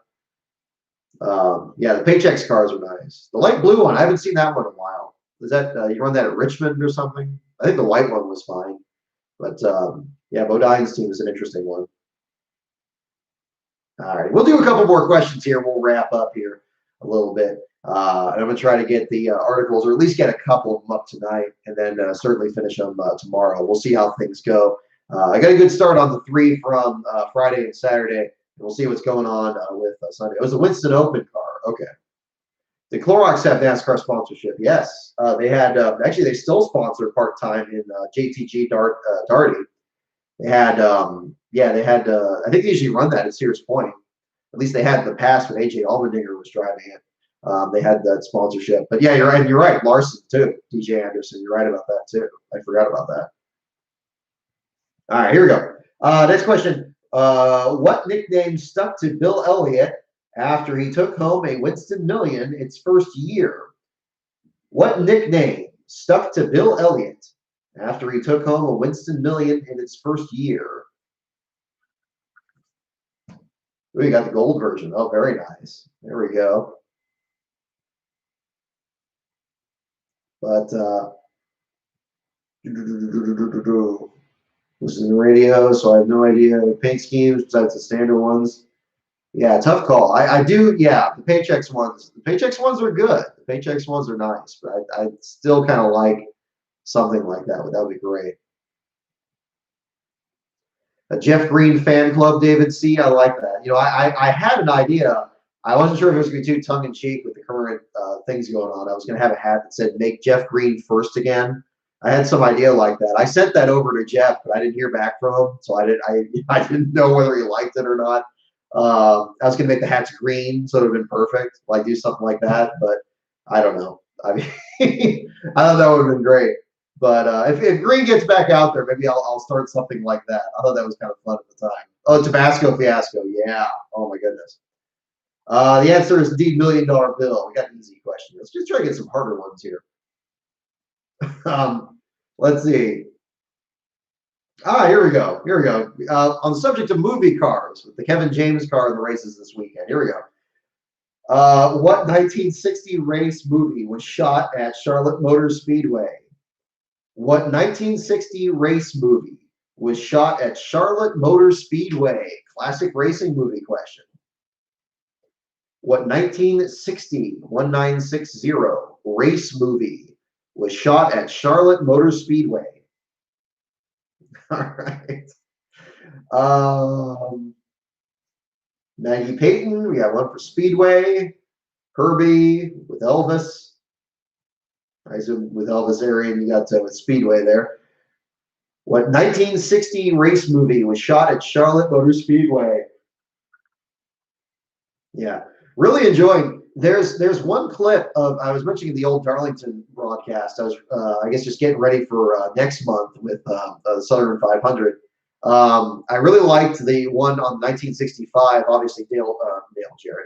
Yeah, the Paychecks cars are nice. The light blue one, I haven't seen that one in a while. Is that you run that at Richmond or something? I think the white one was fine. But yeah, Bodine's team is an interesting one. All right, we'll do a couple more questions here. We'll wrap up here a little bit. And I'm going to try to get the articles, or at least get a couple of them up tonight, and then certainly finish them tomorrow. We'll see how things go. I got a good start on the 3 from Friday and Saturday, and we'll see what's going on with Sunday. It was a Winston Open car. Okay. The Clorox have NASCAR sponsorship. Yes. They had, actually, they still sponsor part-time in JTG Darty. They had, yeah, they had, I think they usually run that at Sears Point. At least they had in the past when AJ Allmendinger was driving it. They had that sponsorship. But yeah, you're right. You're right. Larson too. DJ Anderson. You're right about that too. I forgot about that. All right, here we go. Next question. What nickname stuck to Bill Elliott after he took home a Winston Million its first year? What nickname stuck to Bill Elliott after he took home a Winston Million in its first year? We got the gold version. Oh, very nice. There we go. But this is in radio, so I have no idea paint schemes besides the standard ones. Yeah, tough call. I do. Yeah, the Paychecks ones. The Paychecks ones are good. The Paychecks ones are nice, but I still kind of like something like that. That would be great. A Jeff Green fan club, David C. I like that. You know, I had an idea. I wasn't sure if it was going to be too tongue in cheek with the current things going on. I was going to have a hat that said "Make Jeff Green First Again." I had some idea like that. I sent that over to Jeff, but I didn't hear back from him, so I didn't know whether he liked it or not. I was going to make the hats green, so it would have been perfect. Like do something like that, but I don't know. I mean, I thought that would have been great. But if Green gets back out there, maybe I'll start something like that. I thought that was kind of fun at the time. Oh, Tabasco fiasco, yeah. Oh my goodness. The answer is indeed $1 million bill. We got an easy question. Let's just try to get some harder ones here. Let's see. Here we go. Here we go. On the subject of movie cars, with the Kevin James car in the races this weekend. Here we go. What 1960 race movie was shot at Charlotte Motor Speedway? What 1960 race movie was shot at Charlotte Motor Speedway? Classic racing movie question. What 1960 race movie was shot at Charlotte Motor Speedway? All right. Maggie Payton, we got one for Speedway. Herbie with Elvis. I assume with Elvis Arian, you got with Speedway there. What 1960 race movie was shot at Charlotte Motor Speedway? Yeah, really enjoying. There's one clip of, I was mentioning the old Darlington broadcast. I was I guess just getting ready for next month with the Southern 500. I really liked the one on 1965. Obviously,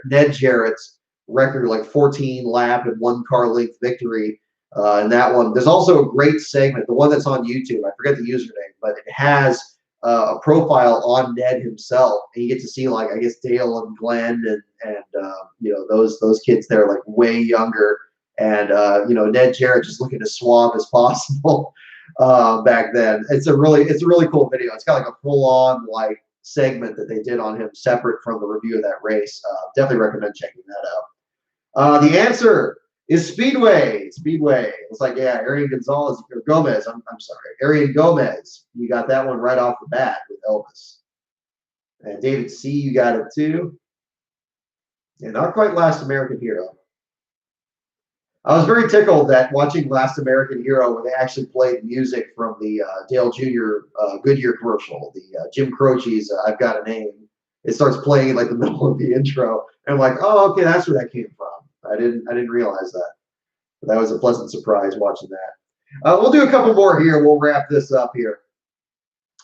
Ned Jarrett's record, like 14 lap and 1 car length victory. And that one, there's also a great segment, the one that's on YouTube. I forget the username, but it has a profile on Ned himself, and you get to see, like, I guess Dale and Glenn and you know, those kids there, like way younger, and you know, Ned Jarrett just looking as suave as possible back then. It's a really cool video. It's got like a full on like segment that they did on him separate from the review of that race. Definitely recommend checking that out. The answer is Speedway. Speedway. It's like, yeah, Arian Gonzalez or Gomez. I'm sorry, Arian Gomez. You got that one right off the bat with Elvis. And David C, you got it too. And not quite Last American Hero. I was very tickled that watching Last American Hero when they actually played music from the Dale Jr. Goodyear commercial, the Jim Croce's "I've Got a Name." It starts playing in like the middle of the intro, and I'm like, oh, okay, that's where that came from. I didn't realize that. But that was a pleasant surprise watching that. We'll do a couple more here. We'll wrap this up here.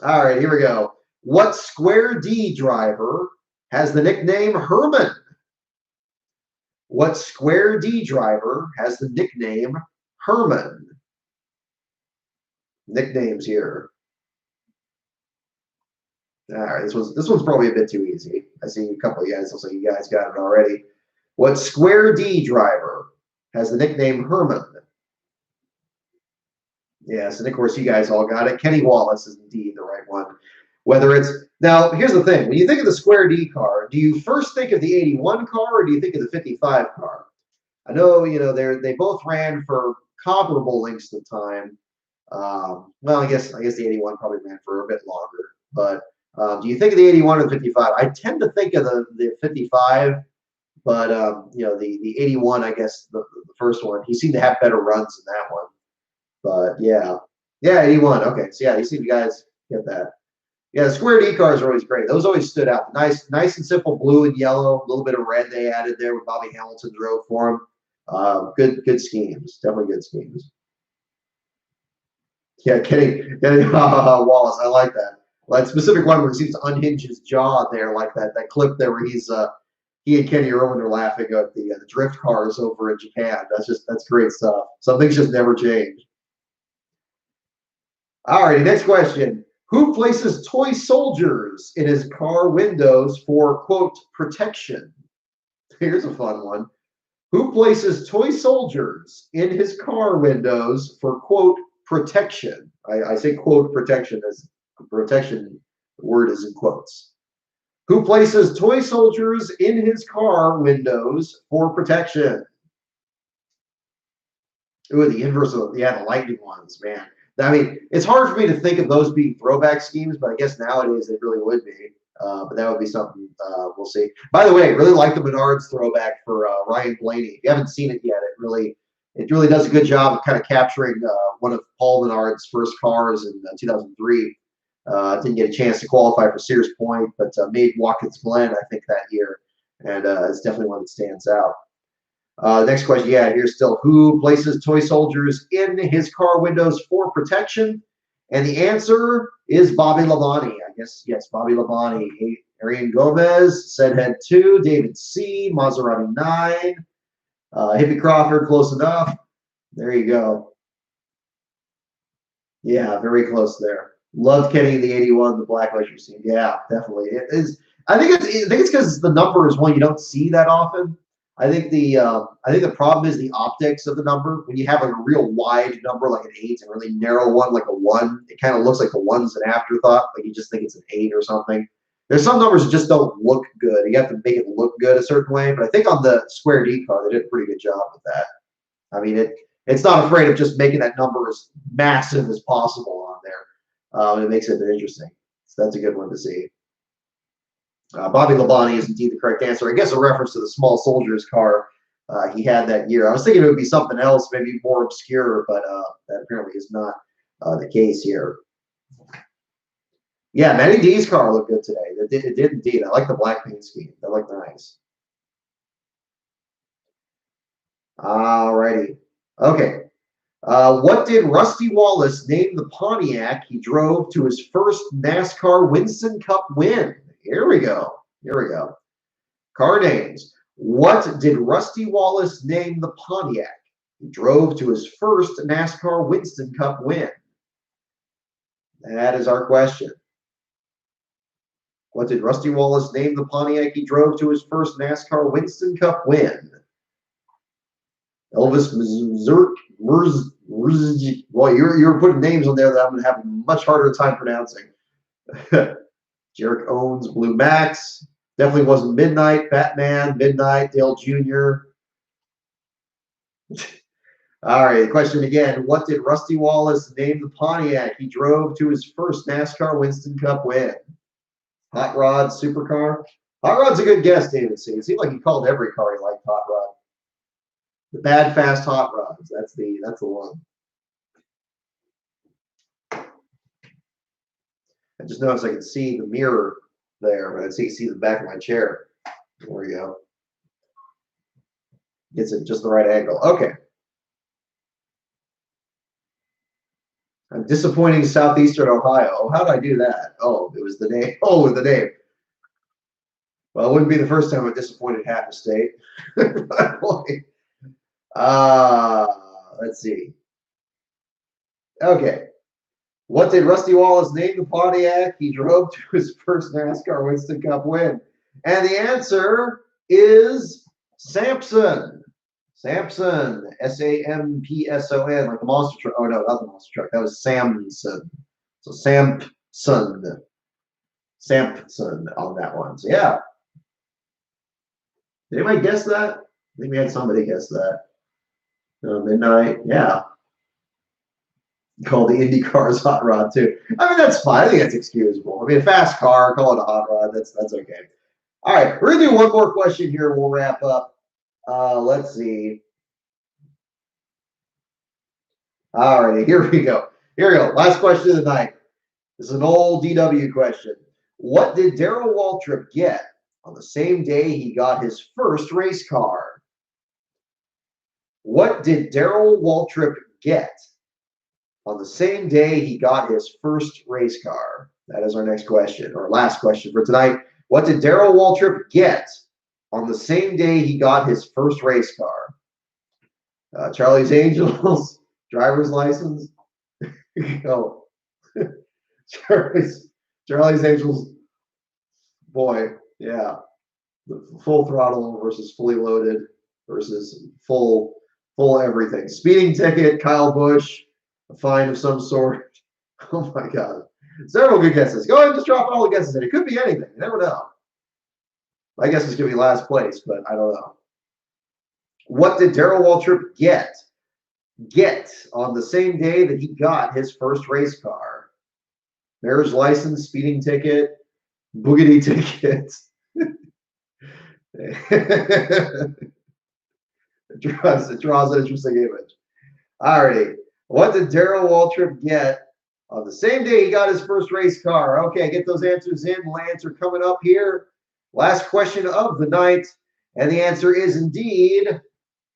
All right, here we go. What Square D driver has the nickname Herman? What Square D driver has the nickname Herman? Nicknames here. All right, this one's probably a bit too easy. I see a couple of you guys. Looks like you guys got it already. What Square D driver has the nickname Herman? Yes, and of course you guys all got it. Kenny Wallace is indeed the right one. Whether it's now, here's the thing: when you think of the Square D car, do you first think of the '81 car or do you think of the '55 car? I know, you know, they both ran for comparable lengths of time. Well, I guess the '81 probably ran for a bit longer. But do you think of the '81 or the '55? I tend to think of the '55. But you know, the '81, I guess the first one, he seemed to have better runs than that one. But yeah, '81. Okay, so yeah, you see, you guys get that. Yeah, the Square D cars are always great. Those always stood out. Nice and simple blue and yellow. A little bit of red they added there with Bobby Hamilton drove for them. Good schemes. Definitely good schemes. Yeah, Kenny Wallace. I like that. Well, that specific one where he seems to unhinge his jaw there, like that clip there where he and Kenny Irwin are laughing at the drift cars over in Japan. That's great stuff. Some things just never change. All righty, next question. Who places toy soldiers in his car windows for, quote, protection? Here's a fun one. Who places toy soldiers in his car windows for, quote, protection? I say, quote, protection as protection, the word is in quotes. Who places toy soldiers in his car windows for protection? Ooh, the inverse of the lightning ones, man. I mean, it's hard for me to think of those being throwback schemes, but I guess nowadays they really would be. But that would be something we'll see. By the way, really like the Menards throwback for Ryan Blaney. If you haven't seen it yet, it really does a good job of kind of capturing one of Paul Menard's first cars in 2003. Didn't get a chance to qualify for Sears Point, but made Watkins Glen, I think, that year, and it's definitely one that stands out. Next question, yeah, here's still who places toy soldiers in his car windows for protection? And the answer is Bobby Labonte. I guess, yes, Bobby Labonte. Arian Gomez, said head 2, David C, Maserati 9, Hippie Crawford, close enough. There you go. Yeah, very close there. Loved Kenny in the 81, the black leisure scene. Yeah, definitely. It is. I think it's because the number is one you don't see that often. I think the problem is the optics of the number. When you have like a real wide number like an 8 and a really narrow one like a 1, it kind of looks like the 1's an afterthought. Like you just think it's an 8 or something. There's some numbers that just don't look good. You have to make it look good a certain way. But I think on the Square D car, they did a pretty good job with that. I mean, it's not afraid of just making that number as massive as possible on there. It makes it interesting. So that's a good one to see. Bobby Labonte is indeed the correct answer. I guess a reference to the Small Soldiers car he had that year. I was thinking it would be something else, maybe more obscure, but that apparently is not the case here. Yeah, Matty D's car looked good today. It did indeed. I like the black paint scheme. That looked nice. All righty. Okay. What did Rusty Wallace name the Pontiac he drove to his first NASCAR Winston Cup win? Here we go. Here we go. Car names. What did Rusty Wallace name the Pontiac he drove to his first NASCAR Winston Cup win? That is our question. What did Rusty Wallace name the Pontiac he drove to his first NASCAR Winston Cup win? Elvis Well, you're putting names on there that I'm going to have a much harder time pronouncing. Jarek Owens, Blue Max. Definitely wasn't Midnight, Batman, Midnight, Dale Jr. All right, the question again. What did Rusty Wallace name the Pontiac he drove to his first NASCAR Winston Cup win? Hot Rod, Supercar? Hot Rod's a good guess, David C. It seemed like he called every car he liked Hot Rod. The bad, fast hot rods. That's the one. I just noticed I can see the mirror there, but I see the back of my chair. There we go. Gets it just the right angle. Okay. I'm disappointing Southeastern Ohio. Oh, how did I do that? Oh, it was the name. Oh, the name. Well, it wouldn't be the first time I disappointed half a state. Let's see. Okay. What did Rusty Wallace name the Pontiac he drove to his first NASCAR Winston Cup win? And the answer is Samson. Samson. Sampson, like the monster truck. Oh, no, not the monster truck. That was Samson. So Sampson. Sampson on that one. So, yeah. Did anybody guess that? I think we had somebody guess that. Midnight. Yeah. Call the Indy cars hot rod too. I mean, that's fine. I think that's excusable. I mean, a fast car, call it a hot rod. That's okay. All right, we're gonna do one more question here. We'll wrap up. Let's see. All right, here we go. Here we go. Last question of the night. This is an old DW question. What did Darrell Waltrip get on the same day he got his first race car? What did Darrell Waltrip get on the same day he got his first race car? That is our next question, or last question for tonight. What did Darrell Waltrip get on the same day he got his first race car? Charlie's Angels, driver's license. Oh, Charlie's Angels. Boy, yeah. The full throttle versus fully loaded versus full everything. Speeding ticket, Kyle Busch, a fine of some sort. Oh my God. Several good guesses. Go ahead and just drop all the guesses in. It could be anything. You never know. My guess is going to be last place, but I don't know. What did Darrell Waltrip get get on the same day that he got his first race car? Marriage license, speeding ticket, boogity ticket. It draws an interesting image. Alrighty. What did Darrell Waltrip get on the same day he got his first race car? Okay, get those answers in. The answer coming up here. Last question of the night. And the answer is indeed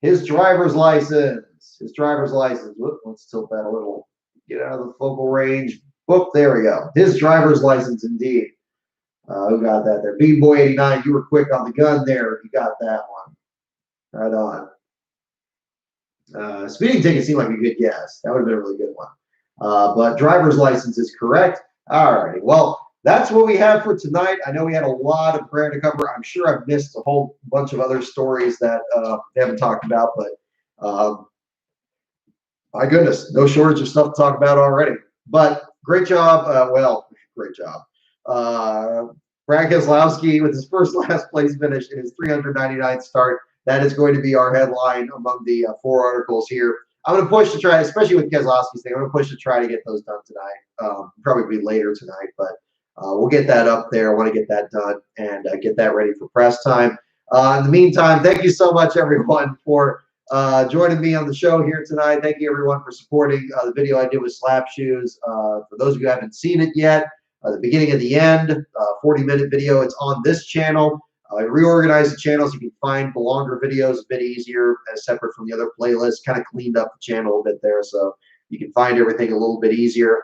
his driver's license. His driver's license. Whoop, let's tilt that a little. Get out of the focal range. Whoop, there we go. His driver's license indeed. Who got that there? B-Boy89, you were quick on the gun there. You got that one. Right on. Speeding ticket seemed like a good guess. That would have been a really good one. But driver's license is correct. All righty. Well, that's what we have for tonight. I know we had a lot of ground to cover. I'm sure I've missed a whole bunch of other stories that we haven't talked about, but my goodness, no shortage of stuff to talk about already. But great job. Great job. Brad Keselowski with his first last place finish in his 399th start. That is going to be our headline among the 4 articles here. I'm going to push to try, especially with Keselowski's thing, I'm going to push to try to get those done tonight. Probably later tonight, but we'll get that up there. I want to get that done and get that ready for press time. In the meantime, thank you so much, everyone, for joining me on the show here tonight. Thank you, everyone, for supporting the video I did with Slap Shoes. For those of you who haven't seen it yet, the beginning of the end, 40-minute video. It's on this channel. I reorganized the channel so you can find the longer videos a bit easier, as separate from the other playlists. Kind of cleaned up the channel a bit there, so you can find everything a little bit easier.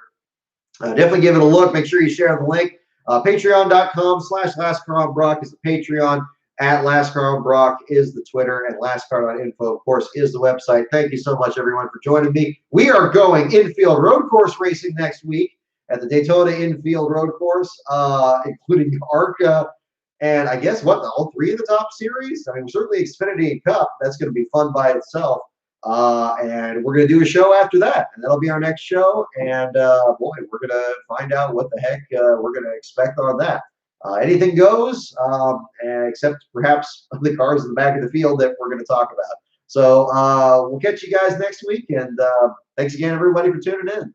Definitely give it a look. Make sure you share the link. Patreon.com/LastCarOnBrock is the Patreon. At LastCarOnBrock is the Twitter, and LastCar.info, of course, is the website. Thank you so much, everyone, for joining me. We are going infield road course racing next week at the Daytona Infield Road Course, including the ARCA, and I guess all 3 of the top series. I mean, certainly Xfinity Cup. That's going to be fun by itself. And we're going to do a show after that, and that'll be our next show. And boy, we're going to find out what the heck we're going to expect on that. Anything goes, except perhaps the cars in the back of the field that we're going to talk about. So we'll catch you guys next week, and thanks again, everybody, for tuning in.